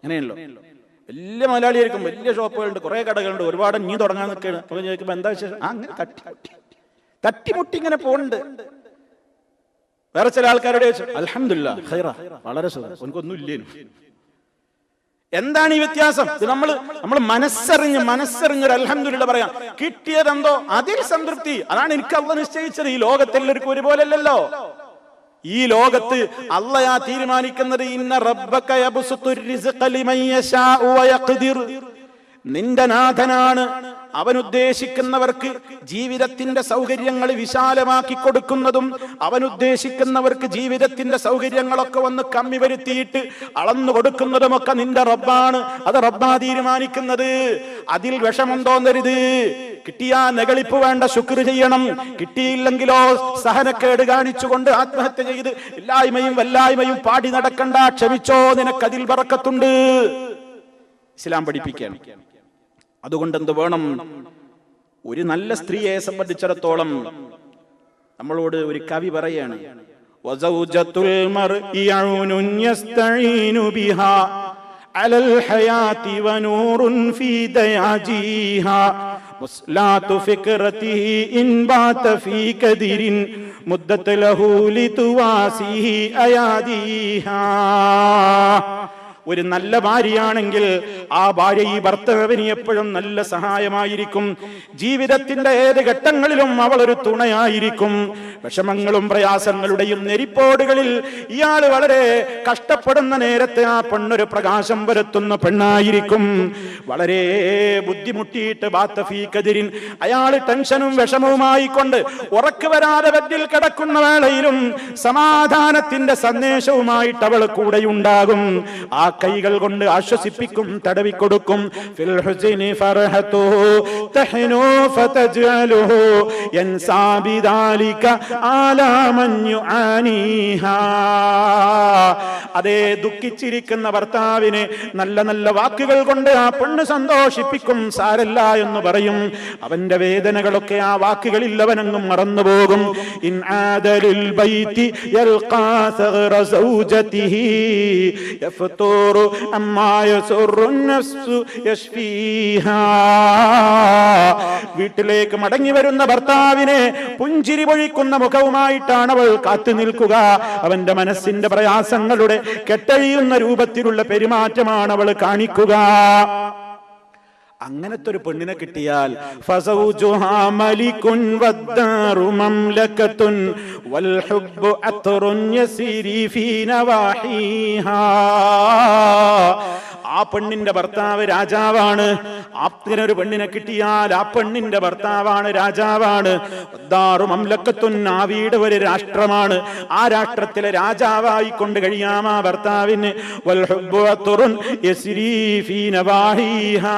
അങ്ങനെയല്ലോ, വലിയ മലയാളിയായിരിക്കും, വലിയ ഷോപ്പുകളുണ്ട്, കുറെ കടകളുണ്ട്, ഒരുപാട് നീ തുടങ്ങാൻ നിൽക്കുകയാണ്. അപ്പൊ ചോദിക്കുമ്പോ എന്താ വിശേഷം? അങ്ങനെ തട്ടിമുട്ടി ഇങ്ങനെ പോണുണ്ട്. വേറെ ചില ആൾക്കാരുടെ അൽഹംദുലില്ലാഹ് ഖൈറ, വളരെ സുഖം, എനിക്കൊന്നും ഇല്ലേനു. എന്താണ് ഈ വ്യത്യാസം? ഇത് നമ്മൾ മനസ്സറിഞ്ഞൊരു അൽഹംദുലില്ലാഹ് പറയാം. കിട്ടിയതെന്തോ അതിൽ സംതൃപ്തി, അതാണ് എനിക്ക് അല്ലാഹ് നിശ്ചയിച്ചത്. ഈ ലോകത്തെല്ലാവർക്കും ഒരുപോലെയല്ലല്ലോ. ഈ ലോകത്ത് അല്ലാഹ് തീരുമാനിക്കുന്നത് ഇന്ന റബ്ബക യബ്സുത്തുർ റിസ്ഖ ലിമൻ യശാഉ വയഖ്ദിർ, നിന്റെ നാഥനാണ് അവൻ ഉദ്ദേശിക്കുന്നവർക്ക് ജീവിതത്തിന്റെ സൗകര്യങ്ങൾ വിശാലമാക്കി കൊടുക്കുന്നതും അവൻ ഉദ്ദേശിക്കുന്നവർക്ക് ജീവിതത്തിന്റെ സൗകര്യങ്ങളൊക്കെ ഒന്ന് കമ്മി വരുത്തിയിട്ട് അളന്നു കൊടുക്കുന്നതുമൊക്കെ നിന്റെ റബ്ബാണ്. അത് റബ്ബാ തീരുമാനിക്കുന്നത്. അതിൽ വിഷമം തോന്നരുത്. കിട്ടിയാ നെകളിപ്പ് വേണ്ട, ശുക്ർ ചെയ്യണം. കിട്ടിയില്ലെങ്കിലോ സഹനക്കേട് കാണിച്ചുകൊണ്ട് ആത്മഹത്യ ചെയ്ത് ഇല്ലായ്മയും വല്ലായ്മയും പാടി നടക്കണ്ട. ക്ഷമിച്ചോ, നിനക്കതിൽ ബറക്കത്തുണ്ട്. ഇസ്ലാം പഠിപ്പിക്കാൻ. അതുകൊണ്ട് എന്ത് വേണം? ഒരു നല്ല സ്ത്രീയെ സംബന്ധിച്ചിടത്തോളം നമ്മളോട് ഒരു കവി പറയാണ്, വസൗജത്തുൽ മർഇ യൗനുൻ യസ്തഈനു ബിഹാ അലൽ ഹയാതി വനൂറുൻ ഫീ ദയാജിഹാ മുസ്ലാതു ഫിക്റതിഹി ഇൻ ബാത ഫീ കദിരിൻ മുദ്ദത ലഹു ലിതുവാസിഹി അയാദിഹാ. ഒരു നല്ല ഭാര്യയാണെങ്കിൽ ആ ഭാര്യ ഈ ഭർത്താവിന് എപ്പോഴും നല്ല സഹായമായിരിക്കും. ജീവിതത്തിന്റെ ഏത് ഘട്ടങ്ങളിലും അവൾ ഒരു തുണയായിരിക്കും. വിഷമങ്ങളും പ്രയാസങ്ങളുടെയും നെരിപ്പോടുകളിൽ ഇയാൾ വളരെ കഷ്ടപ്പെടുന്ന നേരത്തെ ആ പെണ്ണൊരു പ്രകാശം വരുത്തുന്ന പെണ്ണായിരിക്കും. വളരെ ബുദ്ധിമുട്ടിയിട്ട് ബാത്തഫീക്കതിരിൻ അയാൾ ടെൻഷനും വിഷമവുമായി കൊണ്ട് ഉറക്കു വരാതെ ബെഡിൽ കിടക്കുന്ന വേളയിലും സമാധാനത്തിന്റെ സന്ദേശവുമായിട്ട് അവൾ കൂടെയുണ്ടാകും. ആ കൈകൾ കൊണ്ട് ആശ്വസിപ്പിക്കും, തടവിക്കൊടുക്കും. ഫിൽ ഹുസ്നി ഫർഹതുഹു തഹ്നു ഫതജ്അലുഹു യൻസാ ബിദാലിക ആലാ മൻ യുആനിഹാ. അതേ ദുഃഖിച്ചിരിക്കുന്ന ഭർത്താവിനെ നല്ല നല്ല വാക്കുകൾ കൊണ്ട് ആ പെണ്ണ് സന്തോഷിപ്പിക്കും. സാരല്ല എന്ന് പറയും. അവന്റെ വേദനകളൊക്കെ ആ വാക്കുകളിൽ അവനങ്ങും മറന്നുപോകും. ഇൻ ആദലിൽ ബൈതി യൽഖാ സഗ്റ സൗജതിഹി യഫ്തൂറു അമ്മാ യസുറു നഫ്സു യശ്ഫീഹാ. വീട്ടിലേക്ക് മടങ്ങി വരുന്ന ഭർത്താവിനെ പുഞ്ചിരി പൊഴിക്കുന്ന മുഖവുമായിട്ടാണ് അവൾ കാത്തു നിൽക്കുക. അവന്റെ മനസ്സിന്റെ പ്രയാസങ്ങളുടെ കെട്ടഴിയുന്ന രൂപത്തിലുള്ള പെരുമാറ്റമാണ് അവൾ കാണിക്കുക. അങ്ങനത്തെ ഒരു പെണ്ണിനെ കിട്ടിയാൽ ഫസൗജുഹാ മലികുൻ വദ്ദാറു മംലകതുൻ വൽ ഹുബ്ബു അത്റുൻ യസിരി ഫീ നവാഹിഹാ. ആ പെണ്ണിന്റെ ഭർത്താവ് രാജാവാണ്. ഒരു പെണ്ണിനെ കിട്ടിയാൽ ആ പെണ്ണിന്റെ ഭർത്താവാണ് രാജാവാണ്. വദ്ദാറു മംലകതുൻ, ആ വീട് ഒരു രാഷ്ട്രമാണ്. ആ രാഷ്ട്രത്തിലെ രാജാവായി കൊണ്ട് കഴിയാം ആ ഭർത്താവിന്. വൽ ഹുബ്ബു അത്റുൻ യസിരി ഫീ നവാഹിഹാ.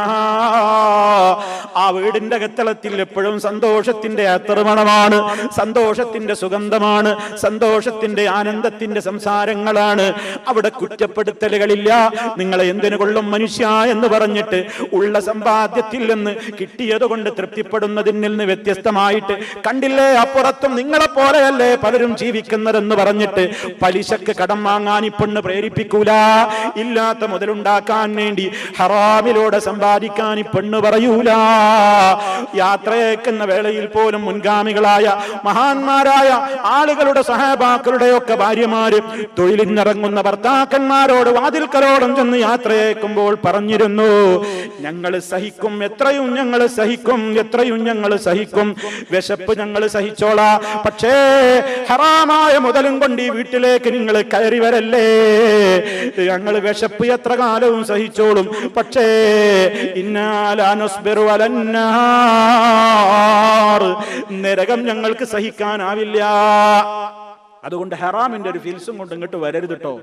ആ വീടിന്റെ അകത്തളത്തിൽ എപ്പോഴും സന്തോഷത്തിന്റെ അത്തർമണമാണ്, സന്തോഷത്തിന്റെ സുഗന്ധമാണ്, സന്തോഷത്തിന്റെ ആനന്ദത്തിന്റെ സംസാരങ്ങളാണ്. അവിടെ കുറ്റപ്പെടുത്തലുകളില്ല. നിങ്ങളെ എന്തിനു കൊള്ളും മനുഷ്യ എന്ന് പറഞ്ഞിട്ട് ഉള്ള സമ്പാദ്യത്തിൽ നിന്ന് കിട്ടിയത് കൊണ്ട് തൃപ്തിപ്പെടുന്നതിൽ നിന്ന് വ്യത്യസ്തമായിട്ട് കണ്ടില്ലേ, അപ്പുറത്തും നിങ്ങളെ പോലെയല്ലേ പലരും ജീവിക്കുന്നതെന്ന് പറഞ്ഞിട്ട് പലിശക്ക് കടം വാങ്ങാൻ ഈ പെണ്ണ് പ്രേരിപ്പിക്കൂല. ഇല്ലാത്ത മുതലുണ്ടാക്കാൻ വേണ്ടി ഹറാമിലൂടെ സമ്പാദിക്കാൻ ഈ പെണ്ണ് പറയൂല. യാത്രയേക്കുന്ന വേളയിൽ പോലും മുൻഗാമികളായ മഹാന്മാരായ ആളുകളുടെ സഹാബാക്കളുടെയൊക്കെ ഭാര്യമാര് തൊഴിലിനിറങ്ങുന്ന ഭർത്താക്കന്മാരോട് വാതിൽക്കലോളം ചെന്ന് യാത്രയേക്കുമ്പോൾ പറഞ്ഞിരുന്നു, ഞങ്ങൾ സഹിക്കും, എത്രയും ഞങ്ങൾ സഹിക്കും, എത്രയും ഞങ്ങൾ സഹിക്കും, വിശപ്പ് ഞങ്ങൾ സഹിച്ചോളാ, പക്ഷേ ഹറാമായ മുതലും കൊണ്ട് ഈ വീട്ടിലേക്ക് നിങ്ങൾ കയറി വരല്ലേ. ഞങ്ങൾ വിശപ്പ് എത്ര കാലവും സഹിച്ചോളും, പക്ഷേ നരകം ഞങ്ങൾക്ക് സഹിക്കാനാവില്ല. അതുകൊണ്ട് ഹറാമിന്റെ ഒരു ഫിൽസും കൊണ്ട് ഇങ്ങോട്ട് വരരുതിട്ടോ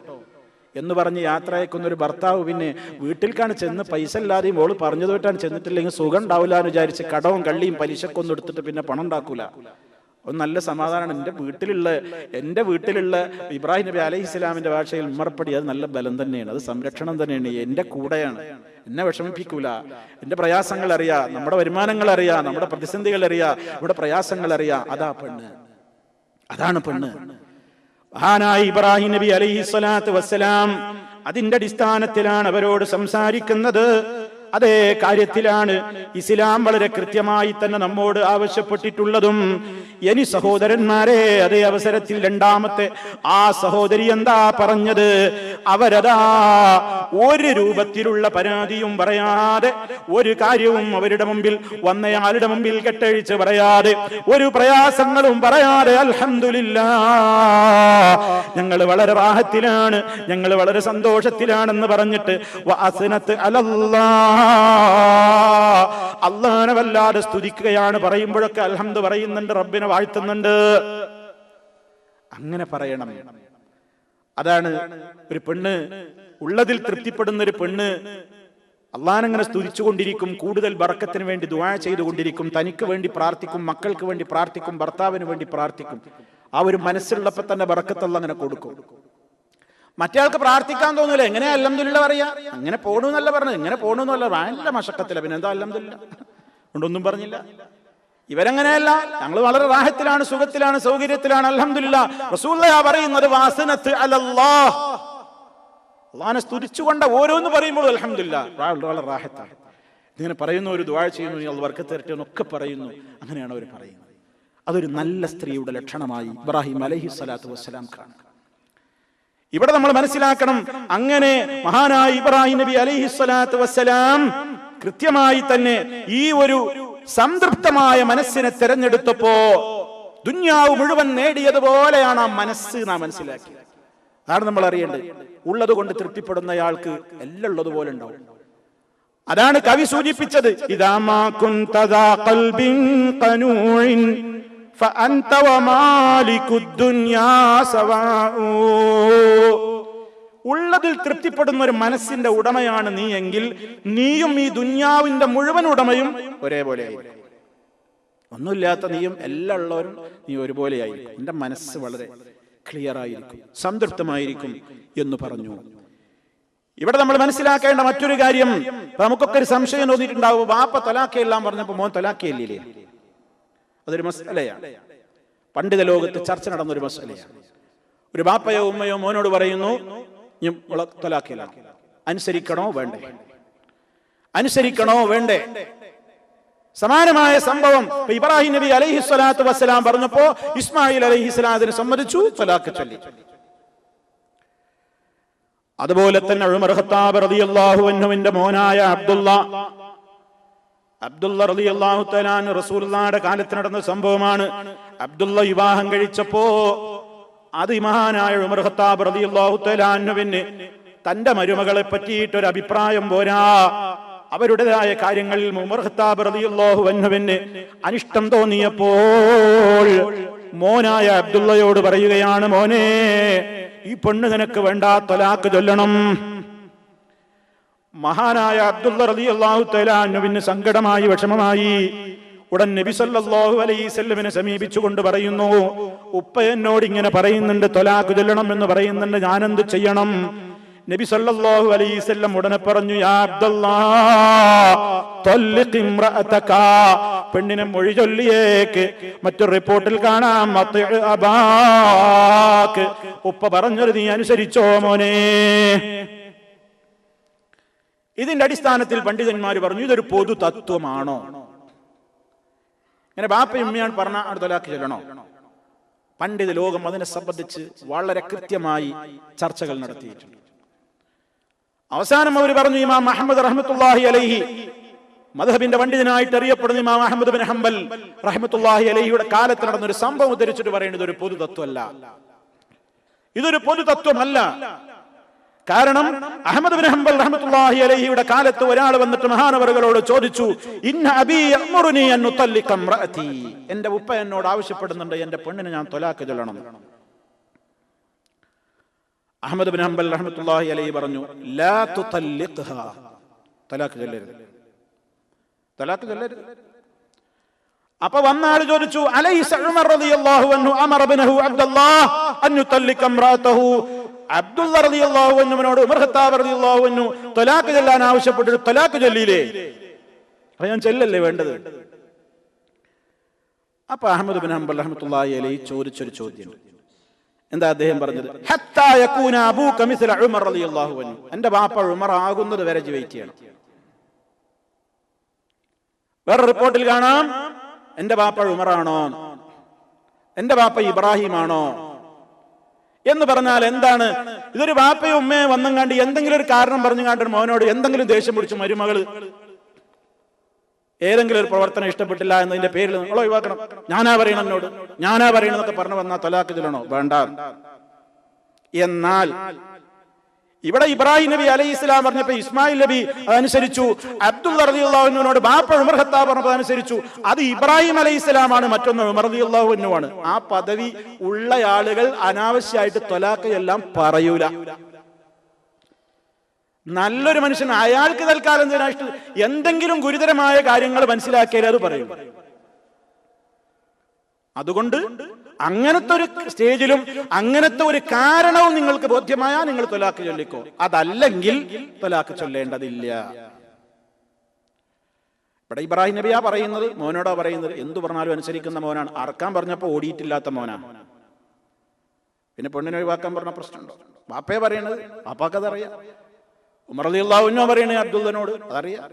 എന്ന് പറഞ്ഞ് യാത്രയേക്കുന്ന ഒരു ഭർത്താവ് പിന്നെ വീട്ടിൽക്കാണ് ചെന്ന് പൈസ ഇല്ലാതെയും ഓള് പറഞ്ഞത് വിട്ടാണ് ചെന്നിട്ടില്ലെങ്കിൽ സുഖം ഉണ്ടാവില്ല എന്ന് വിചാരിച്ച് കടവും കള്ളിയും പലിശക്കൊന്നും എടുത്തിട്ട് പിന്നെ പണം ഉണ്ടാക്കൂല. ഒരു നല്ല സമാധാനമാണ്. എൻ്റെ വീട്ടിലുള്ള ഇബ്രാഹിം നബി അലൈഹി ഇസ്ലാമിന്റെ ഭാഷയിൽ ഉമ്മർപ്പടി, അത് നല്ല ബലം തന്നെയാണ്, അത് സംരക്ഷണം തന്നെയാണ്, എൻ്റെ കൂടെയാണ്, എന്നെ വിഷമിപ്പിക്കൂല, എൻ്റെ പ്രയാസങ്ങൾ അറിയാം, നമ്മുടെ വരുമാനങ്ങൾ അറിയാം, നമ്മുടെ പ്രതിസന്ധികൾ അറിയാം, ഇവിടെ പ്രയാസങ്ങൾ അറിയാം. അതാ പെണ്ണ്, അതാണ് പെണ്ണ്. മഹാനായ ഇബ്രാഹിം നബി അലൈഹി സ്വലാത്തു വസ്സലാം അതിന്റെ അടിസ്ഥാനത്തിലാണ് അവരോട് സംസാരിക്കുന്നത്. അതേ കാര്യത്തിലാണ് ഇസ്ലാം വളരെ കൃത്യമായി തന്നെ നമ്മോട് ആവശ്യപ്പെട്ടിട്ടുള്ളതും. ഇനി സഹോദരന്മാരെ, അതേ അവസരത്തിൽ രണ്ടാമത്തെ ആ സഹോദരി എന്താ പറഞ്ഞത്? അവരതാ ഒരു രൂപത്തിലുള്ള പരാതിയും പറയാതെ, ഒരു കാര്യവും അവരുടെ മുമ്പിൽ വന്നയാളുടെ മുമ്പിൽ കെട്ടഴിച്ച് പറയാതെ, ഒരു പ്രയാസങ്ങളും പറയാതെ, അൽഹംദുലില്ലാഹ് ഞങ്ങൾ വളരെ റാഹത്തിലാണ്, ഞങ്ങൾ വളരെ സന്തോഷത്തിലാണെന്ന് പറഞ്ഞിട്ട് വഅസ്നത്ത് അലല്ലാഹ്, അല്ലാഹനെ വല്ലാതെ സ്തുതിക്കുകയാണ്. പറയുമ്പോഴൊക്കെ അൽഹംദു പറയുന്നുണ്ട്, റബ്ബിനെ വാഴ്ത്തുന്നുണ്ട്. അങ്ങനെ പറയണം. അതാണ് ഒരു പെണ്ണ്, ഉള്ളതിൽ തൃപ്തിപ്പെടുന്ന ഒരു പെണ്ണ് അള്ളാഹനെ സ്തുതിച്ചുകൊണ്ടിരിക്കും, കൂടുതൽ ബർക്കത്തിന് വേണ്ടി ദുആ ചെയ്തുകൊണ്ടിരിക്കും, തനിക്ക് വേണ്ടി പ്രാർത്ഥിക്കും, മക്കൾക്ക് വേണ്ടി പ്രാർത്ഥിക്കും, ഭർത്താവിന് വേണ്ടി പ്രാർത്ഥിക്കും. ആ ഒരു മനസ്സിലുള്ളപ്പോൾ തന്നെ ബർക്കത്ത് അല്ലാഹ് അങ്ങനെ കൊടുക്കും. മറ്റേയാൾക്ക് പ്രാർത്ഥിക്കാൻ തോന്നൂല, എങ്ങനെ അൽഹംദുലില്ലാഹ് പറയാ, അങ്ങനെ പോണു എന്നല്ല പറഞ്ഞത്, ഇങ്ങനെ പോണു എന്നല്ല, നല്ല മശക്കത്തില്ല, പിന്നെ എന്താ അൽഹംദുലില്ലാഹ് കൊണ്ടൊന്നും പറഞ്ഞില്ല. ഇവരങ്ങനെയല്ല, ഞങ്ങൾ വളരെ റാഹത്തിലാണ്, സുഖത്തിലാണ്, സൗകര്യത്തിലാണ്, അൽഹംദുലില്ലാഹ്. റസൂലുള്ളാഹി പറയുന്നത് വഅസ്നത്ത് അലല്ലാഹ്, അല്ലാഹനെ സ്തുതിച്ചുകൊണ്ട് ഓരോന്ന് പറയുമ്പോൾ അൽഹംദുലില്ലാഹ് വളരെ റാഹത്താണ്. ഇങ്ങനെ പറയുന്നു, ഒരു ദുആ ചെയ്യുന്നു, അല്ലാഹ് ബർക്കത്ത് തരട്ടെ എന്നൊക്കെ പറയുന്നു. അങ്ങനെയാണ് അവർ പറയുന്നത്. അതൊരു നല്ല സ്ത്രീയുടെ ലക്ഷണമായി ഇബ്രാഹിം അലൈഹി സ്വലാത്തു വസ്സലാം കാണുക. ഇവിടെ നമ്മൾ മനസ്സിലാക്കണം, അങ്ങനെ മഹാനായ ഇബ്രാഹിം നബി അലൈഹി സ്വലാത്തു വസ്സലാം കൃത്യമായി തന്നെ ഈ ഒരു സംതൃപ്തമായ മനസ്സിനെ തെരഞ്ഞെടുത്തപ്പോ ദുന്യാവ് മുഴുവൻ നേടിയതുപോലെയാണ് ആ മനസ്സ് നാം മനസ്സിലാക്കിയത്. അതാണ് നമ്മൾ അറിയേണ്ടത്. ഉള്ളത് കൊണ്ട് തൃപ്തിപ്പെടുന്നയാൾക്ക് എല്ലാം ഉള്ളതുപോലെ ഉണ്ടാവും. അതാണ് കവി സൂചിപ്പിച്ചത്, ഇദാ മാ കുൻത ദാ ഖൽബിൻ ഖനൂഇൻ ഫഅൻത വമാലികുദ് ദുനിയാ സവാഉ. ഉള്ളതിൽ തൃപ്തിപ്പെടുന്ന ഒരു മനസ്സിന്റെ ഉടമയാണ് നീ എങ്കിൽ നീയും ഈ ദുന്യാവിന്റെ മുഴുവൻ ഉടമയും ഒരേപോലെ ആയിരിക്കും. ഒന്നുമില്ലാത്ത നീയും എല്ലാം ഉള്ളവരും നീ ഒരുപോലെയായിരിക്കും. എന്റെ മനസ്സ് വളരെ ക്ലിയർ ആയിരിക്കും, സംതൃപ്തമായിരിക്കും എന്ന് പറഞ്ഞു. ഇവിടെ നമ്മൾ മനസ്സിലാക്കേണ്ട മറ്റൊരു കാര്യം, നമുക്കൊക്കെ ഒരു സംശയം തോന്നിയിട്ടുണ്ടാവും. വാപ്പ തലാഖയെല്ലാം പറഞ്ഞപ്പോ മോൻ തലാഖയില്ലേ? അതൊരു മസലയാണ്, പണ്ഡിത ലോകത്ത് ചർച്ച നടന്നൊരു മസലയാണ്. ഒരു ബാപ്പയോ ഉമ്മയോ മോനോട് പറയുന്നു തലാഖയിലാണ്, അനുസരിക്കണോ വേണ്ടേ? അനുസരിക്കണോ വേണ്ടേ? സമാനമായ സംഭവം ഇബ്രാഹിം നബി അലൈഹി സ്വലാത്തു വസ്സലാം പറഞ്ഞപ്പോ ഇസ്മായിൽ അലൈഹി സ്വലാത്തിനെ സമ്മതിച്ചു, തലാഖ് ചൊല്ലി. അതുപോലെ തന്നെ ഉമർ ഖത്താബ് റളിയല്ലാഹു അൻഹുവിന്റെ മോനായ അബ്ദുള്ള റളിയല്ലാഹു തആല അൻഹു റസൂലുള്ളാഹിയുടെ കാലത്ത് നടന്ന സംഭവമാണ്. അബ്ദുള്ള വിവാഹം കഴിച്ചപ്പോ അത് മഹാനായ ഉമർ ഖത്താബ് റളിയല്ലാഹു തആല അൻഹുവിന് തന്റെ മരുമകളെ പറ്റിയിട്ട് ഒരു അഭിപ്രായം പോരാ. അവരുടേതായ കാര്യങ്ങളിൽ ഉമർ ഖത്താബ് റളിയല്ലാഹു അൻഹുവിന് അനിഷ്ടം തോന്നിയപ്പോൾ മോനായ അബ്ദുള്ളയോട് പറയുകയാണ്, മോനെ, ഈ പെണ്ണ് നിനക്ക് വേണ്ട, തലാഖ് ചൊല്ലണം. മഹാനായ അബ്ദുള്ള റളിയല്ലാഹു തആല അൻഹുവിന് സങ്കടമായി, വിഷമമായി. ഉടൻ നബി സല്ലല്ലാഹു അലൈഹി വസല്ലമയെ സമീപിച്ചുകൊണ്ട് പറയുന്നു, ഉപ്പ എന്നോട് ഇങ്ങനെ പറയുന്നുണ്ട്, തലാഖ് ചൊല്ലണം എന്ന് പറയുന്നുണ്ട്, ഞാൻ എന്ത് ചെയ്യണം? നബി സല്ലല്ലാഹു അലൈഹി വസല്ലം ഉടനെ പറഞ്ഞു, യാ അബ്ദുല്ലാഹ് തല്ലിഖ് ഇംറഅതക, പെണ്ണിനെ മൊഴി ചൊല്ലിയേക്ക്. മറ്റൊരു റിപ്പോർട്ടിൽ കാണാം, അബാക്ക്, ഉപ്പ പറഞ്ഞത് നീ അനുസരിച്ചോ മോനെ. ഇതിന്റെ അടിസ്ഥാനത്തിൽ പണ്ഡിതന്മാർ പറഞ്ഞു, ഇതൊരു പൊതു തത്വമാണോ? ഇങ്ങനെ ബാപ്പയും ഉമ്മയാണ് പറഞ്ഞ തലാഖ് ചൊല്ലണോ? പണ്ഡിത ലോകം അതിനെ സംബന്ധിച്ച് വളരെ കൃത്യമായി ചർച്ചകൾ നടത്തിയിട്ടുണ്ട്. അവസാനം അവർ പറഞ്ഞു, ഇമാം അഹ്മദ് റഹ്മത്തുള്ളാഹി അലൈഹി, മദ്ഹബിന്റെ പണ്ഡിതനായിട്ട് അറിയപ്പെടുന്ന ഇമാം അഹ്മദ് ബിൻ ഹംബൽ റഹ്മത്തുള്ളാഹി അലൈഹിയുടെ കാലത്ത് നടന്ന ഒരു സംഭവം ഉദ്ധരിച്ചിട്ട് പറയുന്നത് ഒരു പൊതു തത്വമല്ല, ഇതൊരു പൊതു തത്വമല്ല. കാരണം അഹ്മദ് ബിൻ ഹംബൽ റഹ്മത്തുള്ളാഹി അലൈഹിയുടെ കാലത്ത് ഒരാൾ വന്നിട്ട് മഹാനവറുകളോട് ചോദിച്ചു, ഇന്ന അബീ യഅ്മുറുനി അൻ ഉതല്ലിഖ ഇംറഅതി, എന്റെ ഉപ്പ എന്നോട് ആവശ്യപ്പെടുന്നുണ്ട് എന്റെ പെണ്ണിനെ ഞാൻ തലാഖ് ചൊല്ലണം. അഹ്മദ് ബിൻ ഹംബൽ റഹ്മത്തുള്ളാഹി അലൈഹി പറഞ്ഞു, ലാ തുതല്ലിഖ്ഹാ, തലാഖ് ചൊല്ലരുത്, തലാഖ് ചൊല്ലരുത്. അപ്പൊ വന്ന ആൾ ചോദിച്ചു, അലൈസ ഉമർ റളിയല്ലാഹു അൻഹു അമറ ബിനഹു അബ്ദുല്ലാഹ് അൻ യുതല്ലിഖ ഇംറഅതഹു, അബ്ദുള്ള റളിയല്ലാഹു അൻഹുവിനോട് ഉമർ ഖത്താബ് റളിയല്ലാഹു അൻഹു തലാഖ് ചൊല്ലാൻ ആവശ്യപ്പെട്ടിട്ട് തലാഖ് ചൊല്ലിയില്ലേ? അപ്പൊ ഞാൻ ചെല്ലല്ലേ വേണ്ടത്? അപ്പൊ അഹ്മദ് ബിൻ ഹംബൽ റഹ്മത്തുള്ളാഹി അലൈഹി ചോദിച്ചൊരു ചോദ്യം, എന്താ അദ്ദേഹം പറഞ്ഞത്? ഹത്താ യകൂന അബൂക മിസ്ല ഉമർ റളിയല്ലാഹു അൻഹു, എന്റെ ബാപ്പ ഉമർ ആകുന്നത് വരെ വെയിറ്റ് ചെയ്യണം. വേറെ റിപ്പോർട്ടിൽ കാണാം, എന്റെ ബാപ്പ ഉമറാണോ, എന്റെ ബാപ്പ ഇബ്രാഹിം ആണോ എന്ന് പറഞ്ഞാൽ എന്താണ്? ഇതൊരു ബാപ്പയും ഉമ്മയും വന്നും കണ്ട് എന്തെങ്കിലും ഒരു കാരണം പറഞ്ഞു കണ്ട് മോനോട് എന്തെങ്കിലും ദേഷ്യം പിടിച്ചു മരുമകള് ഏതെങ്കിലും ഒരു പ്രവർത്തനം ഇഷ്ടപ്പെട്ടില്ല എന്നതിന്റെ പേരിൽ നിങ്ങൾ ഒഴിവാക്കണം. ഞാനാ പറയണം എന്നോട്, ഞാനാ പറയണമെന്നൊക്കെ പറഞ്ഞു വന്നാൽ തലാഖ് ചൊല്ലണോ? വേണ്ട. എന്നാൽ ഇവിടെ ഇബ്രാഹിം നബി അലൈഹി ഇസ്ലാം പറഞ്ഞപ്പോ ഇസ്മായിൽ നബി അതനുസരിച്ചു, അബ്ദുള്ള റളിയല്ലാഹു അൻഹുവിനോട് ബാപ്പ ഉമർ ഖത്താബ് പറഞ്ഞപ്പോൾ അനുസരിച്ചു. അത് ഇബ്രാഹിം അലൈഹി ഇസ്ലാമാണ്, മറ്റൊന്ന് ഉമർ റളിയല്ലാഹു അൻഹുവാണ്. ആ പദവി ഉള്ള ആളുകൾ അനാവശ്യമായിട്ട് തലാഖ് എല്ലാം പറയൂല. നല്ലൊരു മനുഷ്യൻ അയാൾക്ക് തൽക്കാലം എന്തെങ്കിലും ഗുരുതരമായ കാര്യങ്ങൾ മനസ്സിലാക്കിയാൽ അത് പറയും. അതുകൊണ്ട് അങ്ങനത്തെ ഒരു സ്റ്റേജിലും അങ്ങനത്തെ ഒരു കാരണവും നിങ്ങൾക്ക് ബോധ്യമായാൽ നിങ്ങൾ തലാഖ് ചൊല്ലിക്കോ, അതല്ലെങ്കിൽ തലാഖ് ചൊല്ലേണ്ടതില്ല. ഇവിടെ ഇബ്രാഹിം നബിയാ പറയുന്നത്, മോനോടാ പറയുന്നത്. എന്തു പറഞ്ഞാലും അനുസരിക്കുന്ന മോനാണ്. അറക്കാൻ പറഞ്ഞപ്പോ ഓടിയിട്ടില്ലാത്ത മോനാണ്. പിന്നെ പെണ്ണിനെ ഒഴിവാക്കാൻ പറഞ്ഞ പ്രശ്നമുണ്ടോ? ബാപ്പയെ പറയണത്, ബാപ്പാക്ക് അതറിയാം. ഉമർ റളിയല്ലാഹു അൻഹു പറയണേ അബ്ദുള്ളനോട്, അതറിയാം.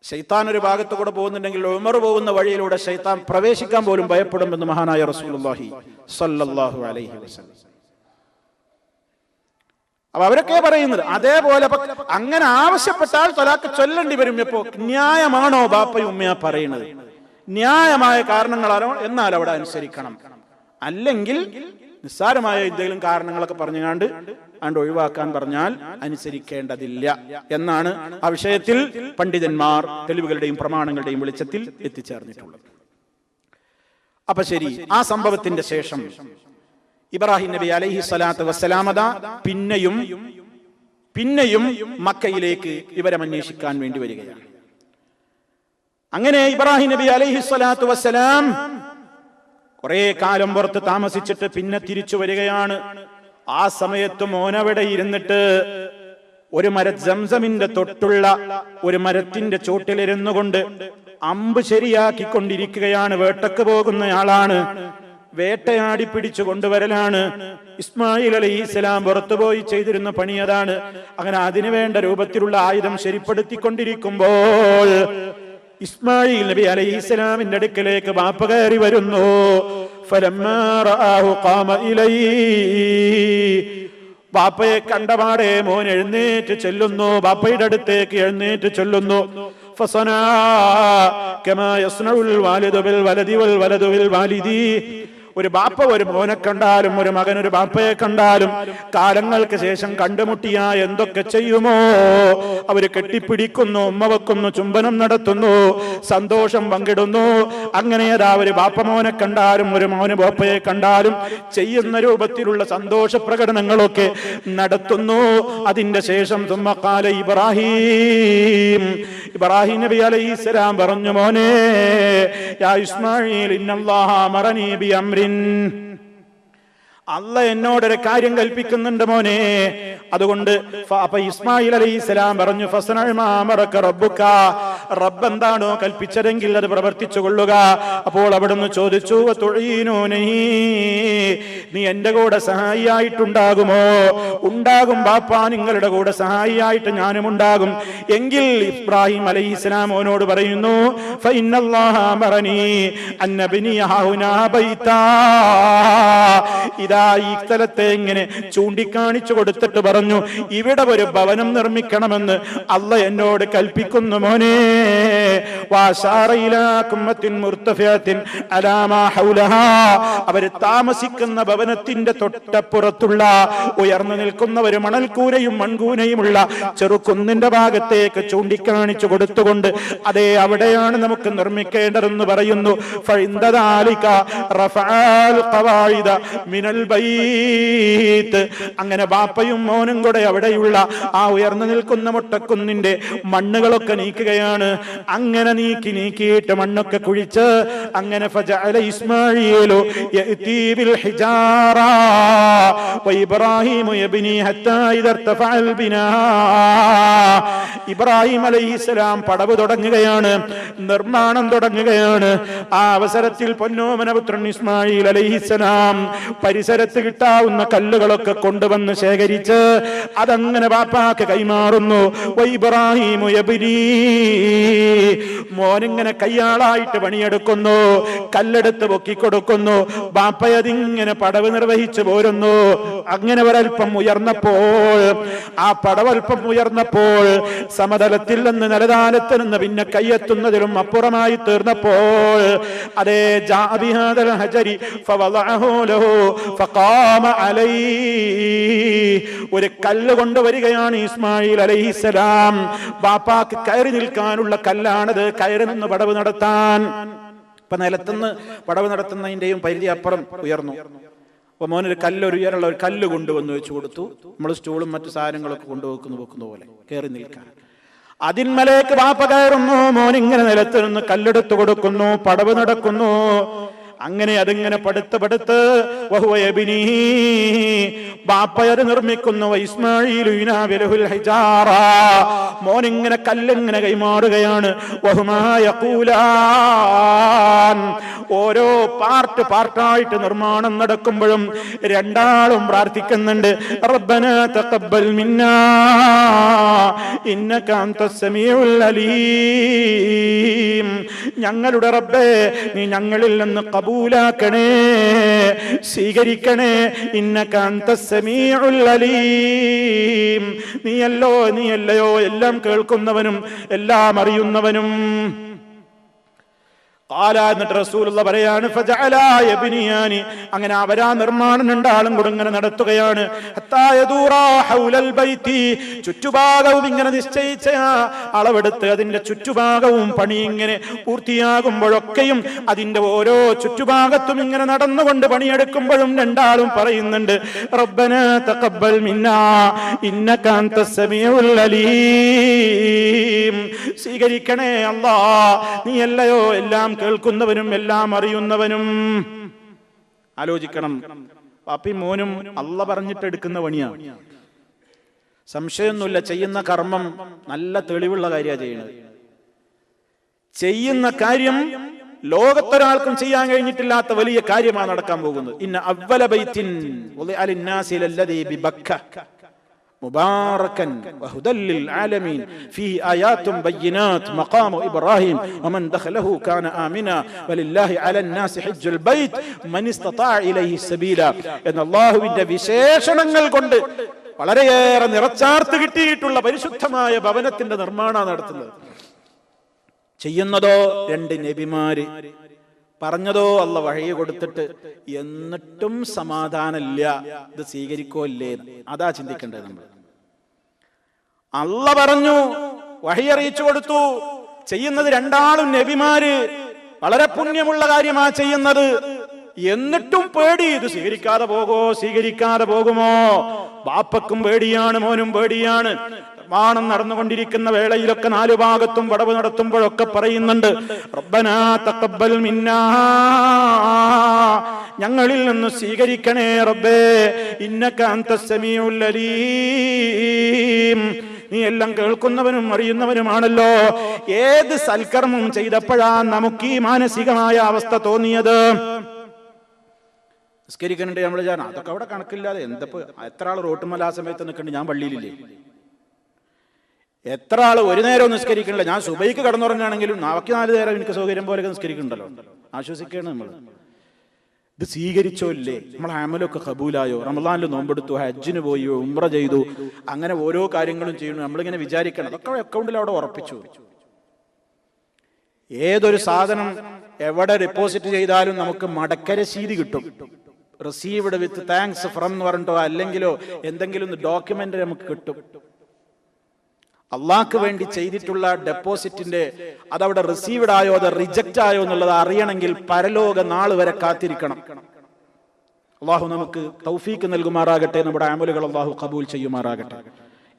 ശൈത്താൻ ഒരു ഭാഗത്ത് കൂടെ പോകുന്നുണ്ടെങ്കിൽ ഉമർ പോകുന്ന വഴിയിലൂടെ ശൈത്താൻ പ്രവേശിക്കാൻ പോലും ഭയപ്പെടുമെന്ന് മഹാനായ റസൂലുള്ളാഹി സ്വല്ലല്ലാഹു അലൈഹി വസല്ലം. അപ്പൊ അവരൊക്കെ പറയുന്നത് അതേപോലെ. അങ്ങനെ ആവശ്യപ്പെട്ടാൽ തലാഖ് ചൊല്ലേണ്ടി വരും. എപ്പോ? ന്യായമാണോ ബാപ്പയും ഉമ്മയാ പറയുന്നത്? ന്യായമായ കാരണങ്ങളാണോ? എന്നാൽ അവിടെ അനുസരിക്കണം. അല്ലെങ്കിൽ നിസ്സാരമായ എന്തെങ്കിലും കാരണങ്ങളൊക്കെ പറഞ്ഞുകൊണ്ട് ഒഴിവാക്കാൻ പറഞ്ഞാൽ അനുസരിക്കേണ്ടതില്ല എന്നാണ് ആ വിഷയത്തിൽ പണ്ഡിതന്മാർ തെളിവുകളുടെയും പ്രമാണങ്ങളുടെയും വെളിച്ചത്തിൽ എത്തിച്ചേർന്നിട്ടുള്ളത്. അപ്പൊ ശരി, ആ സംഭവത്തിന്റെ ശേഷം ഇബ്രാഹിം നബി അലൈഹി സ്വലാത്തു വസ്സലാമത പിന്നെയും മക്കയിലേക്ക് വിവരം അന്വേഷിക്കാൻ വേണ്ടി വരികയാണ്. അങ്ങനെ ഇബ്രാഹിം നബി അലൈഹി സ്വലാത്തു വസ്സലാം കുറെ കാലം പുറത്ത് താമസിച്ചിട്ട് പിന്നെ തിരിച്ചു വരികയാണ്. ആ സമയത്ത് മോനവിടെ ഇരുന്നിട്ട് ഒരു സംസമിന്റെ തൊട്ടുള്ള ഒരു മരത്തിന്റെ ചോട്ടിലിരുന്നു കൊണ്ട് അമ്പ് ശരിയാക്കിക്കൊണ്ടിരിക്കുകയാണ്. വേട്ടക്ക് പോകുന്നയാളാണ്, വേട്ടയാടി പിടിച്ചു കൊണ്ടുവരലാണ്. ഇസ്മായിൽ അലൈഹിസ്സലാം പുറത്തുപോയി ചെയ്തിരുന്ന പണി അതാണ്. അങ്ങനെ അതിനു വേണ്ട രൂപത്തിലുള്ള ആയുധം ശരിപ്പെടുത്തിക്കൊണ്ടിരിക്കുമ്പോൾ ഇസ്മായിൽ നബി അലൈഹിസ്സലാമിന്റെ അടുക്കലേക്ക് ബാപ്പ കയറി വരുന്നു. ഫലമ്മാ റആഹു ഖാമ ഇലൈഹി, ബാപ്പയെ കണ്ടപാടെ മോൻ എഴുന്നേറ്റ് ചെല്ലുന്നു, ബാപ്പയുടെ അടുത്തേക്ക് എഴുന്നേറ്റ് ചെല്ലുന്നു. ഫസനാ കമാ യസ്നഉൽ വാലിദു ബിൽ വലദി വൽ വലദു ബിൽ വാലിദി. ഒരു ബാപ്പ ഒരു മോനെ കണ്ടാലും ഒരു മകൻ ഒരു ബാപ്പയെ കണ്ടാലും കാലങ്ങൾക്ക് ശേഷം കണ്ടുമുട്ടിയ എന്തൊക്കെ ചെയ്യുമോ അവര് കെട്ടിപ്പിടിക്കുന്നു, ഉമ്മ വെക്കുന്നു, ചുംബനം നടത്തുന്നു, സന്തോഷം പങ്കിടുന്നു. അങ്ങനെ അതാ ഒരു ബാപ്പ മോനെ കണ്ടാലും ഒരു മോന് ബാപ്പയെ കണ്ടാലും ചെയ്യുന്ന രൂപത്തിലുള്ള സന്തോഷ പ്രകടനങ്ങളൊക്കെ നടത്തുന്നു. അതിന്റെ ശേഷം തുമ്മഖാല ഇബ്രാഹിം നബി അലൈഹിസ്സലാം പറഞ്ഞു, മോനെ യാ ഇസ്മാഈൽ ഇന്നല്ലാഹ അമറനീ ബി അംരിൻ, അല്ല എന്നോടൊരു കാര്യം കൽപ്പിക്കുന്നുണ്ട് മോനെ. അതുകൊണ്ട് അപ്പൊ ഇസ്മായിൽ അലൈഹിസ്സലാം പറഞ്ഞു, ഫസ്നഉ മാ അമറക റബ്ബുക, റബ്ബ് എന്താണോ കൽപ്പിച്ചതെങ്കിൽ അത് പ്രവർത്തിച്ചു കൊള്ളുക. അപ്പോൾ അവിടുന്ന് ചോദിച്ചു, വതുഈനൂനി, നീ എന്റെ കൂടെ സഹായിയായിട്ടുണ്ടാകുമോ? ഉണ്ടാകും ബാപ്പാ, നിങ്ങളുടെ കൂടെ സഹായിയായിട്ട് ഞാനും ഉണ്ടാകും. എങ്കിൽ ഇബ്രാഹിം അലൈഹിസ്സലാം അവനോട് പറയുന്നു, ഫഇന്നല്ലാഹ അമറനീ അൻ നബ്നിയ ഹുനാ ബൈതാ, ഇതാ ഈ സ്ഥലത്തെ ഇങ്ങനെ ചൂണ്ടിക്കാണിച്ചു കൊടുത്തിട്ട് പറഞ്ഞു, ഇവിടെ ഒരു ഭവനം നിർമ്മിക്കണമെന്ന് അല്ല എന്നോട് കൽപ്പിക്കുന്നു മോനെ. അവര് താമസിക്കുന്ന ഭവനത്തിന്റെ തൊട്ടപ്പുറത്തുള്ള ഉയർന്നു നിൽക്കുന്ന ഒരു മണൽക്കൂനയും മൺകൂനയുമുള്ള ചെറുകുന്നിന്റെ ഭാഗത്തേക്ക് ചൂണ്ടിക്കാണിച്ചു കൊടുത്തുകൊണ്ട് അതേ അവിടെയാണ് നമുക്ക് നിർമ്മിക്കേണ്ടതെന്ന് പറയുന്നു. അങ്ങനെ ബാപ്പയും മോനും കൂടെ അവിടെയുള്ള ആ ഉയർന്നു നിൽക്കുന്ന മുട്ടക്കുന്നിന്റെ മണ്ണുകളൊക്കെ നീക്കുകയാണ്. അങ്ങനെ നീക്കിയിട്ട് മണ്ണൊക്കെ കുഴിച്ച് അങ്ങനെ ഫജഅല ഇസ്മാഈലു യഅതി ബിൽ ഹിജാറ വഇബ്രാഹീമു യബ്നി ഹത്താ ഇദാ ഇർതഫഅൽ ബിനാ. ഇബ്രാഹിം അലൈഹിസ്സലാം പടവ് തുടങ്ങുകയാണ്, നിർമ്മാണം തുടങ്ങുകയാണ്. ആ അവസരത്തിൽ പൊന്നോമനപുത്രൻ ഇസ്മായിൽ അലൈഹിസ്സലാം പരിസരത്ത് കിട്ടാവുന്ന കല്ലുകളൊക്കെ കൊണ്ടുവന്ന് ശേഖരിച്ച് അതങ്ങനെ ബാപ്പാക്ക് കൈമാറുന്നു. ഇബ്രാഹിം മോനിങ്ങനെ കയ്യാളായിട്ട് പണിയെടുക്കുന്നു, കല്ലെടുത്ത് പൊക്കിക്കൊടുക്കുന്നു. ബാപ്പയതിങ്ങനെ പടവ് നിർവഹിച്ചു പോരുന്നു. അങ്ങനെ ഒരൽപ്പം ഉയർന്നപ്പോൾ, ആ പടവൽപ്പം ഉയർന്നപ്പോൾ സമതലത്തിൽ നിന്ന് നിലതാനത്ത് നിന്ന് പിന്നെ കയ്യെത്തുന്നതിലും അപ്പുറമായി തീർന്നപ്പോൾ അതേ ജാബിഹാദൽ ഹജരി ഫവളഅഹു ലഹു ഫഖാമ അലൈഹി, ഒരു കല്ല് കൊണ്ടുവരികയാണ് ഇസ്മായിൽ അലൈഹിസ്സലാം. ബാപ്പാക്ക് കയറി നിൽക്കാനുള്ള കല്ലാണത്, കയറി നിന്ന് പടവ് നടത്താൻ. ഇപ്പൊ നിലത്തുനിന്ന് പടവ് നടത്തുന്നതിന്റെയും പരിധി അപ്പുറം ഉയർന്നു. അപ്പൊ മോനൊരു ഒരു ഉയരമുള്ള ഒരു കല്ല് കൊണ്ടുവന്ന് വെച്ചു കൊടുത്തു. നമ്മൾ സ്റ്റൂളും മറ്റു സാധനങ്ങളൊക്കെ കൊണ്ടുവെക്കുന്ന പോലെ കയറി നിൽക്കാൻ. അതിന്മലേക്ക് ബാപ്പ കയറുന്നു, മോനിങ്ങനെ നിലത്ത് നിന്ന് കല്ലെടുത്ത് കൊടുക്കുന്നു, പടവ് നടക്കുന്നു. അങ്ങനെ അതിങ്ങനെ പടുത്ത് ബാപ്പയത് നിർമ്മിക്കുന്നു. ഇസ്മാഈലു യുനാവിലുൽ ഹിജാറ, മോനിങ്ങനെ കല്ലിങ്ങനെ കൈമാറുകയാണ്. വഹുമാ യഖൂലാൻ, ഓരോ പാർട്ടായിട്ട് നിർമ്മാണം നടക്കുമ്പോഴും രണ്ടാളും പ്രാർത്ഥിക്കുന്നുണ്ട്. റബ്ബനാ തഖബ്ബൽ മിന്നാ ഇന്നക അൻതസ് സമീഉൽ അലീം, ഞങ്ങളുടെ റബ്ബേ നീ ഞങ്ങളിൽ നിന്ന് കബൂലാക്കണേ, സ്വീകരിക്കണേ. ഇന്നക അൻതസ് സമീഉൽ അലീം, നീയല്ലയോ എല്ലാം കേൾക്കുന്നവനും എല്ലാം അറിയുന്നവനും. എന്നിട്ട് റസൂലുള്ള പറയാണ് അങ്ങനെ അവരാ നിർമ്മാണം രണ്ടാളും കൂടെ ഇങ്ങനെ നടത്തുകയാണ്. ചുറ്റുഭാഗവും ഇങ്ങനെ നിശ്ചയിച്ച അളവെടുത്ത് അതിന്റെ ചുറ്റുഭാഗവും പണി ഇങ്ങനെ പൂർത്തിയാകുമ്പോഴൊക്കെയും അതിന്റെ ഓരോ ചുറ്റുഭാഗത്തും ഇങ്ങനെ നടന്നുകൊണ്ട് പണിയെടുക്കുമ്പോഴും രണ്ടാളും പറയുന്നുണ്ട്, റബ്ബനാ തഖബ്ബൽ മിന്നാ ഇന്നക അൻതസ് സമീഉൽ അലീം. സ്വീകരിക്കണേ അല്ലാഹ്, നീയല്ലയോ എല്ലാം കേൾക്കുന്നവനും എല്ലാം അറിയുന്നവനും. ആലോചിക്കണം, പാപ്പി മോനും അള്ള പറഞ്ഞിട്ട് എടുക്കുന്ന പണിയാണ്. സംശയമൊന്നുമില്ല, ചെയ്യുന്ന കർമ്മം നല്ല തെളിവുള്ള കാര്യമാണ് ചെയ്യുന്നത്. ചെയ്യുന്ന കാര്യം ലോകത്തൊരാൾക്കും ചെയ്യാൻ കഴിഞ്ഞിട്ടില്ലാത്ത വലിയ കാര്യമാണ് നടക്കാൻ പോകുന്നത്. ഇന്ന അവ്വല ബൈത്തിൻ വുളിഅ ലിന്നാസി ലല്ലദീ ബിബക്ക മുബാറകൻ വഹുദൽ ലിൽ ആലമീൻ ഫീഹി ആയാതുൻ ബയ്യിനാത് മഖാമു ഇബ്രാഹിം വമൻ ദഖലഹു കാന ആമിന വലില്ലാഹി അലന്നാസി ഹജ്ജുൽ ബൈത്ത് മൻ ഇസ്തതാഅ ഇലൈഹി സബീല. എന്ന അല്ലാഹുവിന്റെ വിശേഷണങ്ങൾ കൊണ്ട് വളരെയേറെ നിറച്ചാർത്ത് കിട്ടിയിട്ടുള്ള പരിശുദ്ധമായ ഭവനത്തിന്റെ നിർമ്മാണം നടത്തുന്നത്. ചെയ്യുന്നതോ രണ്ട് നബിമാര്, പറഞ്ഞതോ അല്ല വഴി കൊടുത്തിട്ട്, എന്നിട്ടും സമാധാനമില്ല. ഇത് സ്വീകരിക്കോ ഇല്ലേ, അതാ ചിന്തിക്കേണ്ടത് നമ്മൾ. അല്ല പറഞ്ഞു, വഹി അറിയിച്ചു കൊടുത്തു. ചെയ്യുന്നത് രണ്ടാളും നബിമാര്, വളരെ പുണ്യമുള്ള കാര്യമാ ചെയ്യുന്നത്. എന്നിട്ടും പേടി, ഇത് സ്വീകരിക്കാതെ സ്വീകരിക്കാതെ പോകുമോ. ബാപ്പക്കും പേടിയാണ്, മോനും പേടിയാണ്. നിർമ്മാണം നടന്നുകൊണ്ടിരിക്കുന്ന വേളയിലൊക്കെ നാലു ഭാഗത്തും വടവ് നടത്തുമ്പോഴൊക്കെ പറയുന്നുണ്ട്, റബ്ബനാ തഖബ്ബൽ മിന്നാ, ഞങ്ങളിൽ നിന്ന് സ്വീകരിക്കണേ റബ്ബേ, ഇന്നക അൻതസ് സമീഉൽ അലീം, നീ എല്ലാം കേൾക്കുന്നവനും അറിയുന്നവനുമാണല്ലോ. ഏത് സൽക്കർമ്മം ചെയ്തപ്പോഴാണ് നമുക്ക് ഈ മാനസികമായ അവസ്ഥ തോന്നിയത്? നിസ്കരിക്കണ്ടേ നമ്മൾ ഞാൻ, അതൊക്കെ അവിടെ കണക്കില്ലാതെ എന്തപ്പോ, എത്ര ആൾ റോട്ടുമല ആ സമയത്ത് നിൽക്കണ്ട്, ഞാൻ പള്ളിയിലില്ലേ? എത്ര ആള് ഒരു നേരവും നിസ്കരിക്കണില്ല. ഞാൻ സുബൈക്ക് കടന്നുറങ്ങുകയാണെങ്കിലും 44 നേരം എനിക്ക് സൗകര്യം പോലെയൊക്കെ നിസ്കരിക്കുന്നുണ്ടല്ലോ. ആശ്വസിക്കുകയാണ് നമ്മൾ. ഇത് സ്വീകരിച്ചോ ഇല്ലേ? നമ്മൾ അമലൊക്കെ കബൂലായോ? റമളാനിൽ നോമ്പെടുത്തു, ഹജ്ജിന് പോയി, ഉംറ ചെയ്തു, അങ്ങനെ ഓരോ കാര്യങ്ങളും ചെയ്യുന്നു. നമ്മളിങ്ങനെ വിചാരിക്കണം, അതൊക്കെ അക്കൗണ്ടിൽ അവിടെ ഉറപ്പിച്ചു. ഏതൊരു സാധനം എവിടെ ഡെപ്പോസിറ്റ് ചെയ്താലും നമുക്ക് മടക്കരശീതി കിട്ടും. റിസീവ്ഡ് വിത്ത് താങ്ക്സ് ഫ്രം എന്ന് പറഞ്ഞിട്ടോ അല്ലെങ്കിലോ എന്തെങ്കിലും ഡോക്യുമെന്റ് നമുക്ക് കിട്ടും. അള്ളാഹ്ക്ക് വേണ്ടി ചെയ്തിട്ടുള്ള ഡെപ്പോസിറ്റിന്റെ അതവിടെ റിസീവ്ഡ് ആയോ അത് റിജക്റ്റ് ആയോ എന്നുള്ളത് അറിയണമെങ്കിൽ പരലോക നാൾ വരെ കാത്തിരിക്കണം. അള്ളാഹു നമുക്ക് തൗഫീക്ക് നൽകുമാറാകട്ടെ. നമ്മുടെ അമലുകൾ അള്ളാഹു കബൂൽ ചെയ്യുമാറാകട്ടെ.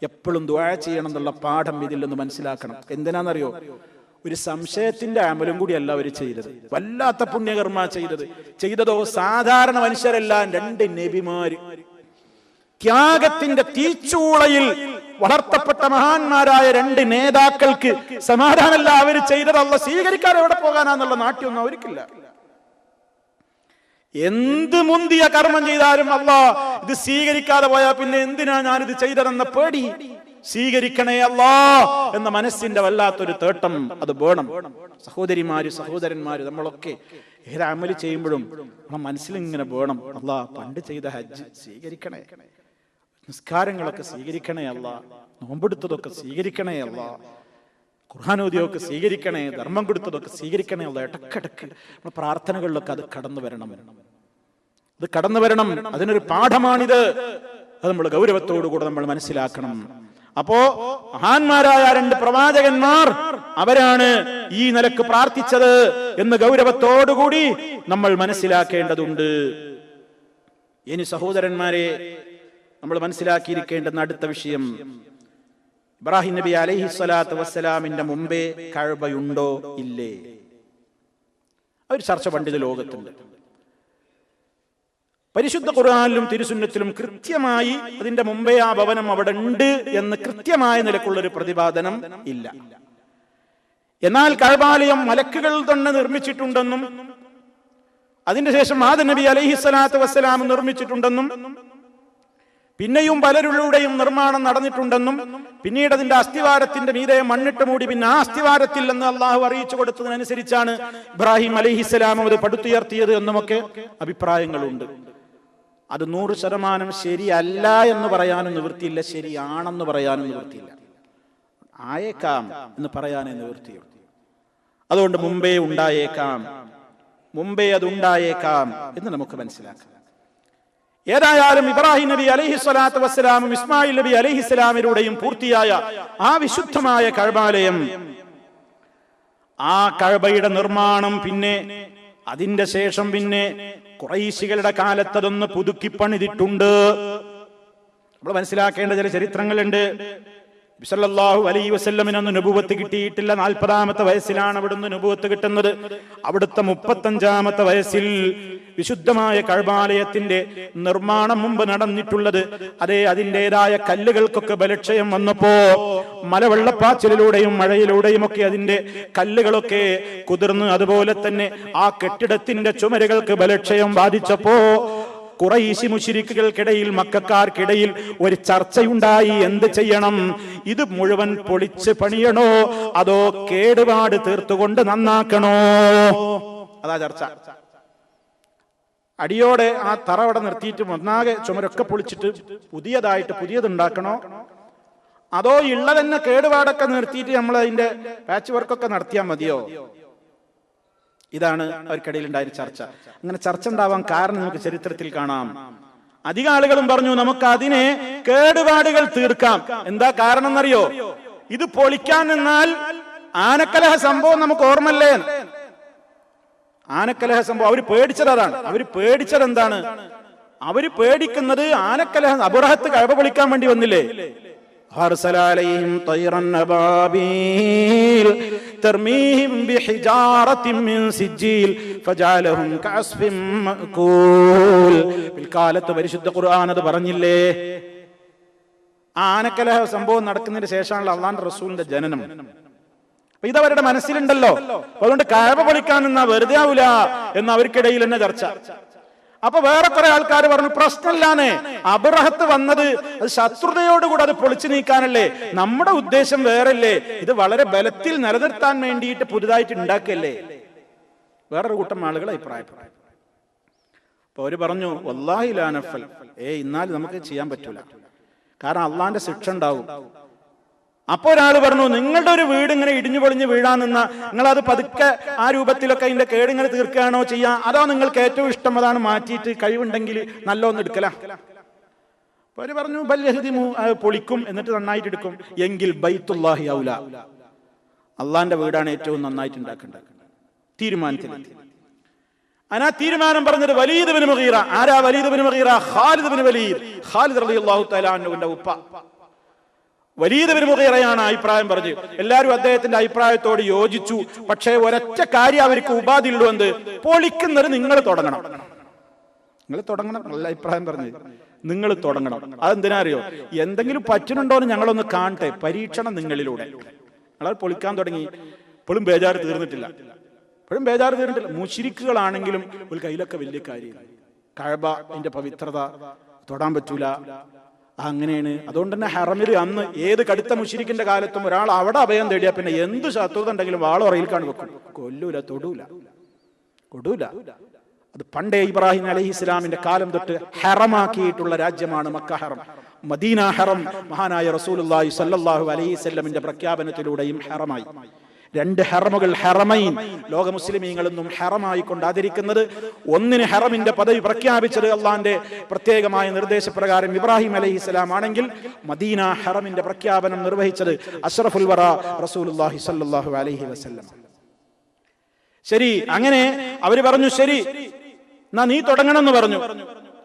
എപ്പോഴും ദുആ ചെയ്യണം എന്നുള്ള പാഠം ഇതിൽ നിന്ന് മനസ്സിലാക്കണം. എന്തിനാണെന്നറിയോ? ഒരു സംശയത്തിന്റെ അമലും കൂടിയല്ല അവർ ചെയ്തത്, വല്ലാത്ത പുണ്യകർമ്മ ചെയ്തതോ സാധാരണ മനുഷ്യരല്ല, രണ്ട് നബിമാര്. ത്യാഗത്തിന്റെ തീച്ചൂളയിൽ വളർത്തപ്പെട്ട മഹാന്മാരായ രണ്ട് നേതാക്കൾക്ക് സമാധാനമല്ല അവർ ചെയ്തത്. അല്ല സ്വീകരിക്കാതെ എവിടെ പോകാനാന്നുള്ള നാട്യമൊന്നും അവർക്കില്ല. എന്ത് മുന്തിയ കർമ്മം ചെയ്താലും അല്ലാ ഇത് സ്വീകരിക്കാതെ പോയാൽ പിന്നെ എന്തിനാ ഞാനിത് ചെയ്തതെന്ന പേടി. സ്വീകരിക്കണേ അല്ലാ എന്ന മനസ്സിന്റെ വല്ലാത്തൊരു തേട്ടം അത് വേണം. സഹോദരിമാര് സഹോദരന്മാര് നമ്മളൊക്കെ ഏത് അമല് ചെയ്യുമ്പോഴും നമ്മുടെ മനസ്സിലിങ്ങനെ വേണം, അല്ലാ പണ്ട് ചെയ്ത ഹജ്ജ് സ്വീകരിക്കണേ, നിസ്കാരങ്ങളൊക്കെ സ്വീകരിക്കണേ അല്ലാ, നോമ്പെടുത്തതൊക്കെ സ്വീകരിക്കണേ അല്ലാ, ഖുർആനോദിയൊക്കെ സ്വീകരിക്കണേ, ധർമ്മം കൊടുത്തതൊക്കെ സ്വീകരിക്കണേ അല്ലാ. ഇടക്കിടക്ക് നമ്മുടെ പ്രാർത്ഥനകളിലൊക്കെ അത് കടന്നു വരണം. അതിനൊരു പാഠമാണിത്. അത് നമ്മൾ ഗൗരവത്തോടുകൂടെ നമ്മൾ മനസ്സിലാക്കണം. അപ്പോ മഹാന്മാരായ രണ്ട് പ്രവാചകന്മാർ അവരാണ് ഈ നിലക്ക് പ്രാർത്ഥിച്ചത് എന്ന് ഗൗരവത്തോടുകൂടി നമ്മൾ മനസ്സിലാക്കേണ്ടതുണ്ട്. ഇനി സഹോദരന്മാരെ, നമ്മൾ മനസ്സിലാക്കിയിരിക്കേണ്ടുന്ന അടുത്ത വിഷയം, ഇബ്രാഹിം നബി അലൈഹി സ്വലാത്തു വസ്സലാമിന്റെ മുമ്പേ കഅബയുണ്ടോ ഇല്ലേ? ഒരു ചർച്ച പണ്ഡിത ലോകത്തുണ്ട്. പരിശുദ്ധ ഖുർആനിലും തിരുസുന്നത്തിലും കൃത്യമായി അതിന്റെ മുമ്പേ ആ ഭവനം അവിടെ ഉണ്ട് എന്ന് കൃത്യമായ നിലക്കുള്ളൊരു പ്രതിപാദനം ഇല്ല. എന്നാൽ കഅബാലയം മലക്കുകൾ തന്നെ നിർമ്മിച്ചിട്ടുണ്ടെന്നും അതിന്റെ ശേഷം ആദം നബി അലൈഹി സ്വലാത്തു വസ്സലാം നിർമ്മിച്ചിട്ടുണ്ടെന്നും പിന്നെയും പലരുടെയും നിർമ്മാണം നടന്നിട്ടുണ്ടെന്നും പിന്നീട് അതിന്റെ അസ്ഥിവാരത്തിന്റെ മീതെ മണ്ണിട്ട് മൂടി പിന്നെ ആ അസ്ഥിവാരത്തിൽ എന്ന് അള്ളാഹു അറിയിച്ചു കൊടുത്തതിനനുസരിച്ചാണ് ഇബ്രാഹിം അലൈഹിസ്സലാം അത് പടുത്തുയർത്തിയത് എന്നുമൊക്കെ അഭിപ്രായങ്ങളുണ്ട്. അത് 100% ശരിയല്ല എന്ന് പറയാനും നിവൃത്തിയില്ല, ശരിയാണെന്ന് പറയാനും നിവൃത്തിയില്ല. ആയേക്കാം എന്ന് പറയാനേ നിവൃത്തിയുള്ളൂ. അതുകൊണ്ട് മുമ്പേ അതുണ്ടായേക്കാം എന്ന് നമുക്ക് മനസ്സിലാക്കാം. ഏതായാലും ഇബ്രാഹിം നബി അലൈഹിസ്സലാത്തു വസ്സലാമും ഇസ്മായിൽ നബി അലൈഹിസ്സലാമിലൂടെയും പൂർത്തിയായ ആ വിശുദ്ധമായ കഅബാലയം, ആ കഅബയുടെ നിർമ്മാണം പിന്നെ അതിന്റെ ശേഷം പിന്നെ ഖുറൈശികളുടെ കാലത്തതൊന്ന് പുതുക്കി പണിതിട്ടുണ്ട്. നമ്മൾ മനസ്സിലാക്കേണ്ട ചില ചരിത്രങ്ങളുണ്ട്. സല്ലല്ലാഹു അലൈഹി വസല്ലമിനൊന്നും നബുവത്ത് കിട്ടിയിട്ടില്ല. 40-ാമത്തെ വയസ്സിലാണ് അവിടുന്ന് നബുവത്ത് കിട്ടുന്നത്. അവിടുത്തെ 35-ാമത്തെ വയസ്സിൽ വിശുദ്ധമായ കഅബാലയത്തിന്റെ നിർമ്മാണം മുമ്പ് നടന്നിട്ടുള്ളത്. അതിൻ്റെതായ കല്ലുകൾക്കൊക്കെ ബലക്ഷയം വന്നപ്പോ മലവെള്ളപ്പാച്ചിലൂടെയും മഴയിലൂടെയും ഒക്കെ അതിന്റെ കല്ലുകളൊക്കെ കുതിർന്ന്, അതുപോലെ തന്നെ ആ കെട്ടിടത്തിന്റെ ചുമരുകൾക്ക് ബലക്ഷയം ബാധിച്ചപ്പോ ഖുറൈശി മുശ്രിക്കുകൾക്കിടയിൽ, മക്കക്കാർക്കിടയിൽ ഒരു ചർച്ചയുണ്ടായി. എന്ത് ചെയ്യണം? ഇത് മുഴുവൻ പൊളിച്ച് പണിയണോ അതോ കേടുപാട് തീർത്തുകൊണ്ട് നന്നാക്കണോ? അതാ ചർച്ച. അടിയോടെ ആ തറ അവിടെ നിർത്തിയിട്ട് ഒന്നാകെ ചുമരൊക്കെ പൊളിച്ചിട്ട് പുതിയതുണ്ടാക്കണോ അതോ ഉള്ളതന്നെ കേടുപാടൊക്കെ നിർത്തിയിട്ട് നമ്മൾ അതിന്റെ പാച്ച് വർക്കൊക്കെ നടത്തിയാൽ മതിയോ? ഇതാണ് അവർക്കിടയിൽ ഉണ്ടായ ചർച്ച. അങ്ങനെ ചർച്ച ഉണ്ടാവാൻ കാരണം നമുക്ക് ചരിത്രത്തിൽ കാണാം. അധികം ആളുകളും പറഞ്ഞു നമുക്ക് അതിനെ കേടുപാടുകൾ തീർക്കാം. എന്താ കാരണം എന്നറിയോ? ഇത് പൊളിക്കാൻ നിന്നാൽ ആനക്കലഹ സംഭവം നമുക്ക് ഓർമ്മല്ലേ? ആനക്കലഹ സംഭവം അവര് പേടിച്ചത് അതാണ്. അവര് പേടിച്ചത് എന്താണ്? അവര് പേടിക്കുന്നത് ആനക്കലഹ. അബൂറഹത്ത് കഅബ പൊളിക്കാൻ വേണ്ടി വന്നില്ലേ? أرسل عليهم طيرا أبابيل ترميهم بحجارة من سجيل فجعلهم كعصف مأكول. പിൽക്കാലത്ത് പരിശുദ്ധ ഖുർആൻ അത് പറഞ്ഞില്ലേ? ആനക്കലഹ സംഭവം നടക്കുന്നതിന് ശേഷമാണല്ലോ അള്ളാഹുവിന്റെ റസൂലിന്റെ ജനനം. അപ്പൊ ഇതവരുടെ മനസ്സിലുണ്ടല്ലോ. അതുകൊണ്ട് കഅബ പൊളിക്കാൻ നിന്നാ വെറുതെ ആവൂല എന്ന് അവർക്കിടയിൽ തന്നെ ചർച്ച. അപ്പൊ വേറെ കുറെ ആൾക്കാർ പറഞ്ഞു പ്രശ്നമില്ലാന്ന്. അബ്റഹത്ത് വന്നത് അത് ശത്രുതയോടുകൂടെ അത് പൊളിച്ചു നീക്കാനല്ലേ, നമ്മുടെ ഉദ്ദേശം വേറല്ലേ, ഇത് വളരെ ബലത്തിൽ നിലനിർത്താൻ വേണ്ടിയിട്ട് പുതുതായിട്ട് ഉണ്ടാക്കല്ലേ. വേറൊരു കൂട്ടം ആളുകൾ അഭിപ്രായപ്പെട്ടു. അപ്പൊ അവര് പറഞ്ഞു വല്ലാഹി ലാ നഫൽ, ഇന്നാലും നമുക്ക് ചെയ്യാൻ പറ്റൂല, കാരണം അള്ളാന്റെ ശിക്ഷ ഉണ്ടാവും. അപ്പൊ ഒരാൾ പറഞ്ഞു നിങ്ങളുടെ ഒരു വീട് ഇങ്ങനെ ഇടിഞ്ഞു പൊളിഞ്ഞ് വീഴാൻ നിന്ന നിങ്ങളത് പതുക്കെ ആ രൂപത്തിലൊക്കെ അതിന്റെ കേടിങ്ങനെ തീർക്കുകയാണോ ചെയ്യാ, അതോ നിങ്ങൾക്ക് ഏറ്റവും ഇഷ്ടം അതാണ് മാറ്റിയിട്ട് കഴിവുണ്ടെങ്കിൽ നല്ലോന്ന് എടുക്കല? അപ്പൊ അവര് പറഞ്ഞു ബൽയഹ്ദിമു, പൊളിക്കും എന്നിട്ട് നന്നായിട്ട് എടുക്കും. എങ്കിൽ ബൈത്തുല്ലാഹി ഔല, അള്ളാന്റെ വീടാണ് ഏറ്റവും നന്നായിട്ട് ഉണ്ടാക്കേണ്ടത്. തീരുമാനത്തിലെത്തി. തീരുമാനം പറഞ്ഞത് വലീദ് ബിൻ മുഗീറ. ആരാ Walid bin Mughira? Khalid bin Walid. Khalid റളിയല്ലാഹു തആല അൻഹുവിന്റെ ഉപ്പ വലീദ് ബിൻ മുഗീറയാണ് അഭിപ്രായം പറഞ്ഞു. എല്ലാവരും അദ്ദേഹത്തിന്റെ അഭിപ്രായത്തോട് യോജിച്ചു. പക്ഷേ ഒരൊറ്റ കാര്യം അവർക്ക് ഉപാധിയുള്ളൂ. എന്ത്? പൊളിക്കുന്നത് നിങ്ങൾ തുടങ്ങണം. നല്ല അഭിപ്രായം പറഞ്ഞു, നിങ്ങൾ തുടങ്ങണം. അതെന്തിനാ അറിയോ? എന്തെങ്കിലും പറ്റുന്നുണ്ടോ എന്ന് ഞങ്ങളൊന്ന് കാണട്ടെ, പരീക്ഷണം നിങ്ങളിലൂടെ. ഞങ്ങൾ പൊളിക്കാൻ തുടങ്ങി. ഇപ്പോഴും ബേജാറ് തീർന്നിട്ടില്ല. മുശ്രിക്കുകളാണെങ്കിലും ഒരു കയ്യിലൊക്കെ വലിയ കാര്യം. കഅബ അതിന്റെ പവിത്രത തൊടാൻ പറ്റൂല. അങ്ങനെയാണ്. അതുകൊണ്ട് തന്നെ ഹറമിൽ അന്ന് ഏത് കടുത്ത മുശ്രിക്കിന്റെ കാലത്തും ഒരാൾ അവിടെ അഭയം തേടിയാ പിന്നെ എന്ത് ശത്രുത ഉണ്ടെങ്കിലും വാളറയിൽ കാണു വെക്കും. കൊല്ലൂല, തൊടൂല. അത് പണ്ടേ ഇബ്രാഹിം അലൈഹിസ്സലാമിന്റെ കാലം തൊട്ട് ഹറമാക്കിയിട്ടുള്ള രാജ്യമാണ് മക്ക ഹറം. മദീന ഹറം മഹാനായ റസൂലുള്ളാഹി സ്വല്ലല്ലാഹു അലൈഹി വസല്ലമിന്റെ പ്രഖ്യാപനത്തിലൂടെയും ഹറമായി. 2 ഹറമുകൾ, ഹറമൈൻ, ലോക മുസ്ലിമീങ്ങളൊന്നും ഹറമായി കൊണ്ട് ആദരിക്കുന്നത്. ഒന്നിന് ഹറമിന്റെ പദവി പ്രഖ്യാപിച്ചത് അള്ളാന്റെ പ്രത്യേകമായ നിർദ്ദേശപ്രകാരം ഇബ്രാഹിം അലൈഹിസ്സലാം ആണെങ്കിൽ മദീന ഹറമിന്റെ പ്രഖ്യാപനം നിർവഹിച്ചത് അഷ്റഫുൽ വറ റസൂലുള്ളാഹി സ്വല്ലല്ലാഹു അലൈഹി വസല്ലം. ശരി, അങ്ങനെ അവര് പറഞ്ഞു ശരി എന്നാ നീ തുടങ്ങണം എന്ന് പറഞ്ഞു.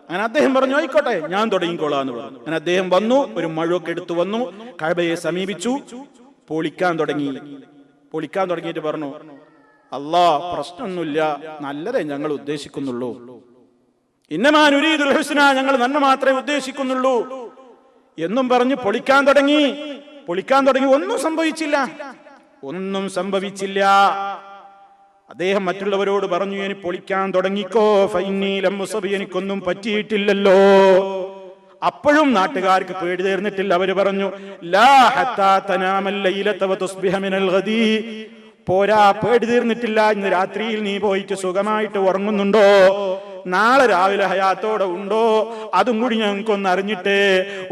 അങ്ങനെ അദ്ദേഹം പറഞ്ഞു ആയിക്കോട്ടെ ഞാൻ തുടങ്ങിക്കോളാന്ന് പറഞ്ഞു. അങ്ങനെ അദ്ദേഹം വന്നു, ഒരു മഴയൊക്കെ എടുത്തു വന്നു, കഅബയെ സമീപിച്ചു, പൊളിക്കാൻ തുടങ്ങിയിട്ട് പറഞ്ഞു അല്ലാ പ്രശ്നമൊന്നുമില്ല, നല്ലതേ ഞങ്ങൾ ഉദ്ദേശിക്കുന്നുള്ളൂ. ഇന്നമാ നുരീദുൽ ഹുസ്ന, ഞങ്ങൾ നന്മ മാത്രമേ ഉദ്ദേശിക്കുന്നുള്ളൂ എന്നും പറഞ്ഞ് പൊളിക്കാൻ തുടങ്ങി. ഒന്നും സംഭവിച്ചില്ല. അദ്ദേഹം മറ്റുള്ളവരോട് പറഞ്ഞു ഇനി പൊളിക്കാൻ തുടങ്ങിക്കോ, ഫഇന്നീ ലം ഉസബി, എനിക്കൊന്നും പറ്റിയിട്ടില്ലല്ലോ. അപ്പോഴും നാട്ടുകാർക്ക് പേടി തീർന്നിട്ടില്ല. അവര് പറഞ്ഞു ലാ ഹത്താ തനാമൽ ലൈലത വതുസ്ബിഹ മിനൽ ഗദി, പോരാ, പേടി തീർന്നിട്ടില്ല. ഇന്ന് രാത്രിയിൽ നീ പോയിട്ട് സുഖമായിട്ട് ഉറങ്ങുന്നുണ്ടോ? നാളെ രാവിലെ ഹയാത്തോടെ ഉണ്ടോ? അതും കൂടി ഞങ്ങൾക്കൊന്ന് അറിഞ്ഞിട്ടേ.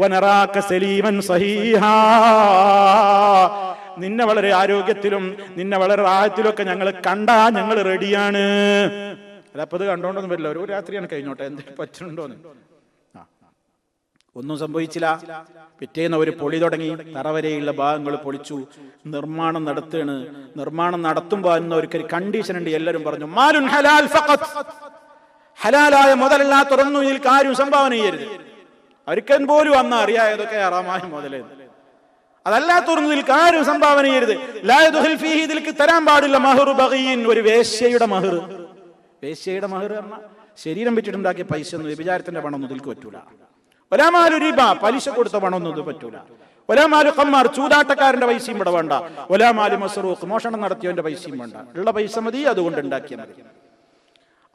വനറാക സലീമൻ സഹീഹാ, നിന്നെ വളരെ ആരോഗ്യത്തിലും നിന്നെ വളരെ റാഹത്തിലും ഒക്കെ ഞങ്ങൾ കണ്ടാ ഞങ്ങൾ റെഡിയാണ്. അപ്പൊ ഇത് കണ്ടോണ്ടൊന്നും പറ്റില്ല, ഒരു രാത്രിയാണ് കഴിഞ്ഞോട്ടെ, എന്തെങ്കിലും പറ്റുന്നുണ്ടോന്ന്. ഒന്നും സംഭവിച്ചില്ല. പിറ്റേന്ന് ഒരു പൊളി തുടങ്ങി, തറവരെയുള്ള ഭാഗങ്ങൾ പൊളിച്ചു, നിർമ്മാണം നടത്തുകയാണ്. നിർമ്മാണം നടത്തുമ്പോ അവർക്കൊരു കണ്ടീഷൻ ഉണ്ട്. എല്ലാവരും പറഞ്ഞു മാലുൻ ഹലാൽ ഫഖത്ത്, ഹലാലായ മുതലല്ലാത്തൊന്നും ഇതിൽ കാര്യം സംഭാവന ചെയ്യരുത്. അവർക്ക് പോലും അന്ന് അറിയായതൊക്കെ ഹറാമായ മുതലേ, അതല്ലാത്തൊന്നും ഇതിൽ കാര്യം സംഭാവന ചെയ്യരുത്. ലാ യദ്ഖുൽ ഫീഹി, ഇതിൽക്ക് തരാൻ പാടില്ല മഹ്റു ബഗീൻ, ഒരു വേശ്യയുടെ മഹർ. വേശ്യയുടെ മഹർ പറഞ്ഞാൽ ശരീരം വിറ്റിട്ടുണ്ടാക്കിയ പൈസ ഒന്നും, വിചാരത്തിന്റെ പണമൊന്നും ഇതിൽക്ക് പറ്റൂല. ഒലാമാലു റിബ, പലിശ കൊടുത്ത പണമൊന്നും ഇത് പറ്റൂല. ഒലാമാലു ഖമ്മാർ, ചൂതാട്ടക്കാരന്റെ പൈസയും ഇവിടെ വേണ്ട. ഒലാമാലു മസ്റൂഖ്, മോഷണം നടത്തിയവന്റെ പൈസയും വേണ്ട. ഉള്ള പൈസ മതി, അതുകൊണ്ട് ഉണ്ടാക്കിയാൽ മതി.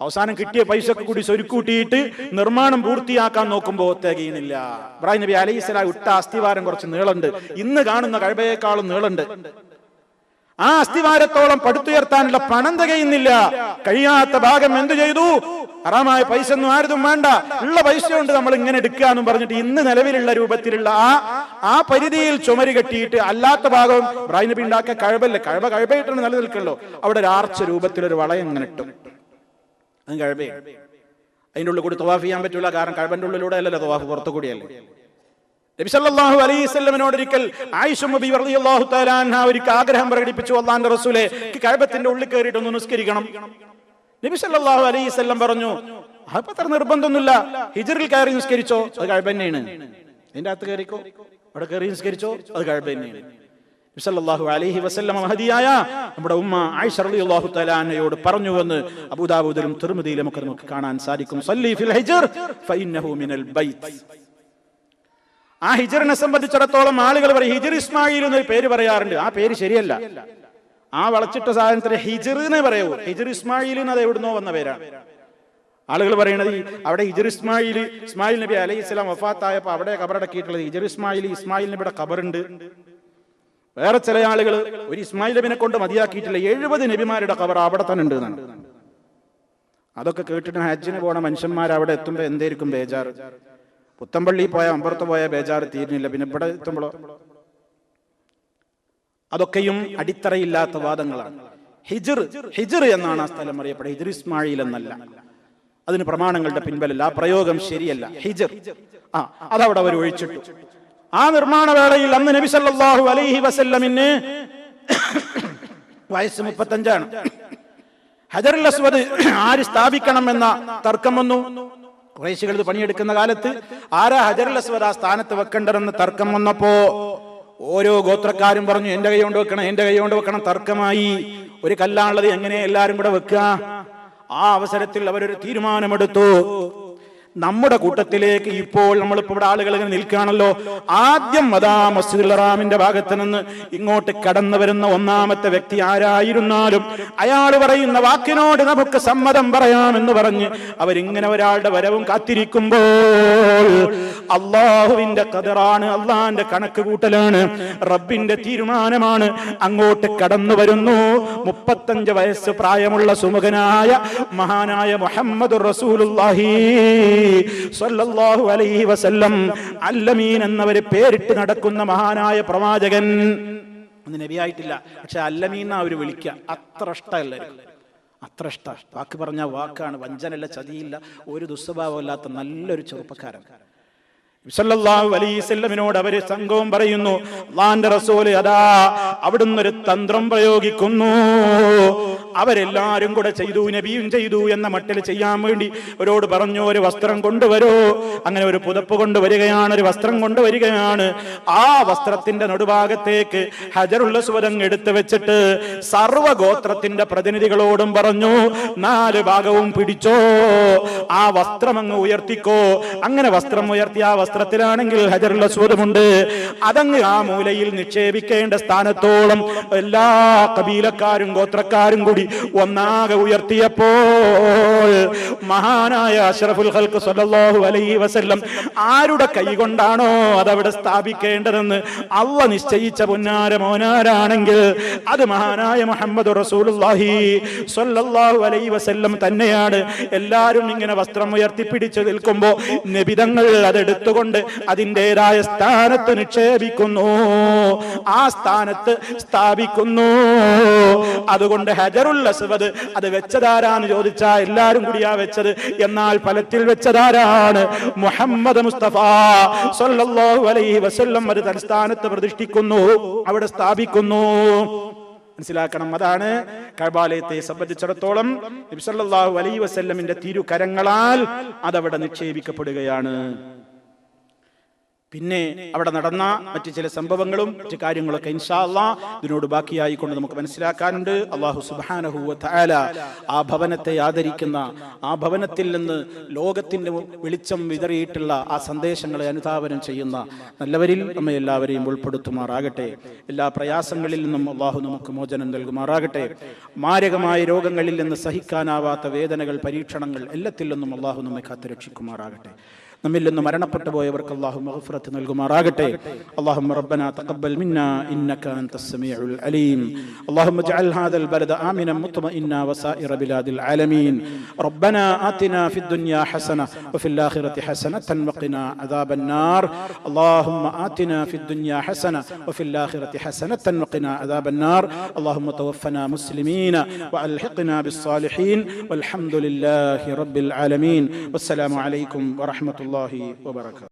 അവസാനം കിട്ടിയ പൈസക്ക് കൂടി സ്വരുക്കൂട്ടിയിട്ട് നിർമ്മാണം പൂർത്തിയാക്കാൻ നോക്കുമ്പോ തികയുന്നില്ല. ഇബ്രാഹിം നബി അലൈഹിസ്സലാം ഇട്ട അസ്ഥിവാരം കുറച്ച് നീളുണ്ട്, ഇന്ന് കാണുന്ന കഅബയേക്കാളും നീളുണ്ട്. ആ അസ്ഥിവാരത്തോളം പടുത്തുയർത്താനുള്ള പണം തികയുന്നില്ല. കഴിയാത്ത ഭാഗം എന്തു ചെയ്തു? ഹറാമായ പൈസ ഒന്നും ആരും വേണ്ട, ഉള്ള പൈസ കൊണ്ട് നമ്മൾ ഇങ്ങനെ എടുക്കുക എന്നും പറഞ്ഞിട്ട് ഇന്ന് നിലവിലുള്ള രൂപത്തിലുള്ള ആ പരിധിയിൽ ചുമര് കെട്ടിയിട്ട് അല്ലാത്ത ഭാഗവും ഇബ്രാഹിം നബി ഉണ്ടാക്കിയ കഅബല്ലേ, കഅബയായിട്ടാണ് നിലനിൽക്കല്ലോ, അവിടെ ഒരു ആർച്ച് രൂപത്തിലൊരു വളയം ഇങ്ങനെ ഇട്ടു. അത് കഅബയാണ്. അതിൻ്റെ ഉള്ളിൽ കൂടി തവാഫ് ചെയ്യാൻ പറ്റൂല, കാരണം കഅബന്റെ ഉള്ളിലൂടെ അല്ലല്ലോ തവാഫ്, പുറത്തു കൂടിയല്ലേ. നബി സല്ലല്ലാഹു അലൈഹി വസല്ലമയോട് ഒരിക്കൽ ആയിഷ ബിബി റളിയല്ലാഹു തആല അൻഹ ഒരിക്കൽ ആഗ്രഹം പ്രകടിപ്പിച്ചു, അല്ലാഹുവിന്റെ റസൂലേ, കഅബത്തിന്റെ ഉള്ളിൽ കയറിയിട്ട് ഒന്ന് നിസ്കരിക്കണം. നബി സല്ലല്ലാഹു അലൈഹി വസല്ലം പറഞ്ഞു, അപ്പൊ അത്ര നിർബന്ധമൊന്നുമില്ല, ഹിജ്റിൽ കയറി നിസ്കരിച്ചോ, അത് കഅബ തന്നെയാണ്. അതിന്റെ അകത്ത് കയറിക്കോ, അവിടെ കയറി നിസ്കരിച്ചോ, അത് കഅബ തന്നെയാണ്. നബി സല്ലല്ലാഹു അലൈഹി വസല്ലം മഹദിയായ നമ്മുടെ ഉമ്മ ആയിഷ റളിയല്ലാഹു തആല അൻഹയോട് പറഞ്ഞുവെന്ന് അബൂദാവൂദിലും തിർമിദിയിലും ഒക്കെ നമുക്ക് കാണാൻ സാധിക്കും. സല്ലി ഫിൽ ഹിജ്ർ ഫഇന്നഹു മിനൽ ബൈത്ത്. ആ ഹിജ്റിനെ സംബന്ധിച്ചിടത്തോളം ആളുകൾ പറയും ഹിജ്ർ ഇസ്മായിൽ എന്നൊരു പേര് പറയാറുണ്ട്. ആ പേര് ശരിയല്ല. ആ വളച്ചിട്ട സാധനത്തിന് ഹിജ്ർ എന്നേ പറയൂ. ഹിജ്ർ ഇസ്മായിൽ അത് എവിടുന്നോ വന്ന പേരാണ്. ആളുകൾ പറയണത് അവിടെ ഹിജ്ർ ഇസ്മായിൽ നബി അലൈഹിസ്സലാം വഫാത്തായപ്പോൾ അവിടെ ഖബറടക്കിയിട്ടുള്ളത് ഹിജ്ർ ഇസ്മായിൽ നബിയുടെ ഖബറുണ്ട്. വേറെ ചില ആളുകൾ ഒരു ഇസ്മായിൽ നബിനെ കൊണ്ട് മതിയാക്കിയിട്ടില്ല, 70 നബിമാരുടെ ഖബർ അവിടെ തന്നെ ഉണ്ട് എന്നാണ്. അതൊക്കെ കേട്ടിട്ട് ഹജ്ജിന് പോണ മനുഷ്യന്മാർ അവിടെ എത്തുമ്പോൾ എന്തായിരിക്കും ബേജാറ്. പുത്തമ്പള്ളി പോയ അമ്പുറത്ത് പോയ ബേജാറ് തീരുന്നില്ല, പിന്നെ ഇവിടെ എത്തുമ്പോഴോ. അതൊക്കെയും അടിത്തറയില്ലാത്ത വാദങ്ങളാണ്. ഹിജ്ർ എന്നാണ് ആ സ്ഥലം അറിയപ്പെടുന്നത്, ഹിജ്ർ ഇസ്മായിൽ എന്നല്ല. അതിന് പ്രമാണങ്ങളുടെ പിൻബലല്ല, ആ പ്രയോഗം ശരിയല്ല. ഹിജ്ർ അതവിടെ അവർ ഒഴിച്ചിട്ടു. ആ നിർമ്മാണ വേളയിൽ അന്ന് നബി സല്ലല്ലാഹു അലൈഹി വസല്ലമിന് വയസ്സ് 35 ഹജറുൽ അസ്വദ് ആര് സ്ഥാപിക്കണമെന്ന തർക്കം വന്നു. ഖുറൈശികൾ ഇത് പണിയെടുക്കുന്ന കാലത്ത് ആരാ ഹജറുൽ അസ്വദ് ആ സ്ഥാനത്ത് വെക്കേണ്ടതെന്ന് തർക്കം വന്നപ്പോ ഓരോ ഗോത്രക്കാരും പറഞ്ഞു എന്റെ കൈ കൊണ്ട് വെക്കണം, എന്റെ കൈ കൊണ്ട് വെക്കണം. തർക്കമായി. ഒരു കല്ലാണുള്ളത്, എങ്ങനെ എല്ലാരും കൂടെ വെക്കുക? ആ അവസരത്തിൽ അവരൊരു തീരുമാനമെടുത്തു. നമ്മുടെ കൂട്ടത്തിലേക്ക് ഇപ്പോൾ നമ്മളിപ്പോ ഇവിടെ ആളുകൾ ഇങ്ങനെ നിൽക്കുകയാണല്ലോ, ആദ്യം അതാ മസ്ജിദുൽ ഹറാമിന്റെ ഭാഗത്ത് നിന്ന് ഇങ്ങോട്ട് കടന്നു വരുന്ന ഒന്നാമത്തെ വ്യക്തി ആരായിരുന്നാലും അയാൾ പറയുന്ന വാക്കിനോട് നമുക്ക് സമ്മതം പറയാമെന്ന് പറഞ്ഞ് അവരിങ്ങനെ ഒരാളുടെ വരവും കാത്തിരിക്കുമ്പോൾ അള്ളാഹുവിന്റെ ഖദറാണ്, അള്ളാഹിന്റെ കണക്ക് കൂട്ടലാണ്, റബ്ബിന്റെ തീരുമാനമാണ്. അങ്ങോട്ട് കടന്നു വരുന്നു 35 വയസ്സ് പ്രായമുള്ള സുമുഖനായ മഹാനായ മുഹമ്മദുർ റസൂലുള്ളാഹി സ്വല്ലല്ലാഹു അലൈഹി വസല്ലം. അല്ലമീൻ എന്നവര് പേരിട്ട് നടക്കുന്ന മഹാനായ പ്രവാചകൻ. അന്ന് നബിയായിട്ടില്ല, പക്ഷെ അല്ലമീൻ അവര് വിളിക്കുക. അത്ര ഇഷ്ടമല്ല, അത്ര ഇഷ്ട. വാക്ക് പറഞ്ഞ വാക്കാണ്, വഞ്ചനല്ല, ചതിയില്ല, ഒരു ദുസ്വഭാവമില്ലാത്ത നല്ലൊരു ചെറുപ്പക്കാരൻ. സല്ലല്ലാഹു അലൈഹി വസല്ലമിനോട് അവര് സംഘവും പറയുന്നു, അല്ലാഹുവിന്റെ റസൂല് അതാ അവിടുന്ന് ഒരു തന്ത്രം പ്രയോഗിക്കുന്നു. അവരെല്ലാരും കൂടെ ചെയ്തു, നബിയും ചെയ്തു എന്ന മട്ടിൽ ചെയ്യാൻ വേണ്ടി അവരോട് പറഞ്ഞു, ഒരു വസ്ത്രം കൊണ്ടുവരൂ. അങ്ങനെ ഒരു പുതപ്പ് കൊണ്ടുവരികയാണ്, ഒരു വസ്ത്രം കൊണ്ടുവരികയാണ്. ആ വസ്ത്രത്തിന്റെ നടുഭാഗത്തേക്ക് ഹജറുൽ അസ്വദ് എടുത്തു വെച്ചിട്ട് സർവ്വഗോത്രത്തിന്റെ പ്രതിനിധികളോടും പറഞ്ഞു, 4 ഭാഗവും പിടിച്ചോ, ആ വസ്ത്രം അങ്ങ് ഉയർത്തിക്കോ. അങ്ങനെ വസ്ത്രം ഉയർത്തി ആ വസ്ത്രത്തിലാണെങ്കിൽ ഹജറുൽ അസ്വദുണ്ട്. അതങ്ങ് ആ മൂലയിൽ നിക്ഷേപിക്കേണ്ട സ്ഥാനത്തോളം എല്ലാ കബീലക്കാരും ഗോത്രക്കാരും കൂടി ഒന്നാകെ ഉയർത്തിയപ്പോൾ മഹാനായ അഷ്റഫുൽ ഖൽഖ് സ്വല്ലല്ലാഹു അലൈഹി വസല്ലം ആരുടെ കൈ കൊണ്ടാണോ അതവിടെ സ്ഥാപിക്കേണ്ടതെന്ന് അള്ളാഹ് നിശ്ചയിച്ച പൊന്നാര മോനാരാണെങ്കിൽ അത് മഹാനായ മുഹമ്മദ് റസൂലുള്ളാഹി സ്വല്ലല്ലാഹു അലൈഹി വസല്ലം തന്നെയാണ്. എല്ലാരും ഇങ്ങനെ വസ്ത്രം ഉയർത്തിപ്പിടിച്ചു നിൽക്കുമ്പോ നബി തങ്ങൾ അതെടുത്തു എടുത്തുകൊണ്ട് അതിൻ്റെതായ സ്ഥാനത്ത് നിക്ഷേപിക്കുന്നു, ആ സ്ഥാനത്ത് സ്ഥാപിക്കുന്നു. അതുകൊണ്ട് ഹജറുൽ അസ്വദ് അത് വെച്ചതാരാന്ന് ചോദിച്ചാൽ എല്ലാരും കൂടിയാ വെച്ചത്. എന്നാൽ ഫലത്തിൽ വെച്ചതാരാണ്? മുഹമ്മദ് മുസ്തഫ സല്ലല്ലാഹു അലൈഹി വസല്ലം അത് തലസ്ഥാനത്ത് പ്രതിഷ്ഠിക്കുന്നു, അവിടെ സ്ഥാപിക്കുന്നു. മനസ്സിലാക്കണം. അതാണ് കഅബാലയത്തെ സംബന്ധിച്ചിടത്തോളം നബി സല്ലല്ലാഹു അലൈഹി വസല്ലമിന്റെ തിരുകരങ്ങളാൽ അതവിടെ നിക്ഷേപിക്കപ്പെടുകയാണ്. പിന്നെ അവിടെ നടന്ന മറ്റു ചില സംഭവങ്ങളും മറ്റു കാര്യങ്ങളൊക്കെ ഇൻഷാ അല്ലാഹ് ഇതിനോട് ബാക്കിയായിക്കൊണ്ട് നമുക്ക് മനസ്സിലാക്കാനുണ്ട്. അല്ലാഹു സുബ്ഹാനഹു വ തആല ആ ഭവനത്തെ ആദരിക്കുന്ന, ആ ഭവനത്തിൽ നിന്ന് ലോകത്തിന്റെ വെളിച്ചം വിതറിയിട്ടുള്ള ആ സന്ദേശങ്ങളെ അനുധാവനം ചെയ്യുന്ന നല്ലവരിൽ നമ്മെ എല്ലാവരെയും ഉൾപ്പെടുത്തുമാറാകട്ടെ. എല്ലാ പ്രയാസങ്ങളിൽ നിന്നും അല്ലാഹു നമുക്ക് മോചനം നൽകുമാറാകട്ടെ. മാരകമായ രോഗങ്ങളിൽ നിന്ന് സഹിക്കാനാവാത്ത വേദനകൾ, പരീക്ഷണങ്ങൾ എല്ലാത്തിൽ നിന്നും അല്ലാഹു നമ്മെ കാത്തുരക്ഷിക്കുമാറാകട്ടെ. നമ്മിൽ നിന്ന് മരണപ്പെട്ടു പോയവർക്ക് അല്ലാഹു മഗ്ഫിറത്ത് നൽകുമാറാകട്ടെ. അല്ലാഹുമ്മ റബ്ബനാ തഖബ്ബൽ മിന്നാ ഇന്നക അൻതസ് സമീഉൽ അലീം. അല്ലാഹുമ്മ ജഅൽ ഹാദൽ ബലദ ആമിനൻ മുത്മഇന്നാ വസായിറ ബിലാദിൽ ആലമീൻ. റബ്ബനാ ആതിനാ ഫിദ് ദുനിയാ ഹസന വഫിൽ ആഖിറതി ഹസനതൻ വഖിനാ അദാബൻ നാർ. അല്ലാഹുമ്മ ആതിനാ ഫിദ് ദുനിയാ ഹസന വഫിൽ ആഖിറതി ഹസനതൻ വഖിനാ അദാബൻ നാർ. അല്ലാഹുമ്മ തവഫനാ മുസ്ലിമീന വഅൽഹിഖ്നാ ബിസ്സാലിഹീൻ വൽഹംദുലില്ലാഹി റബ്ബിൽ ആലമീൻ. വസ്സലാമു അലൈക്കും വറഹ്മത്തുള്ളാഹി വബറകാതുഹു.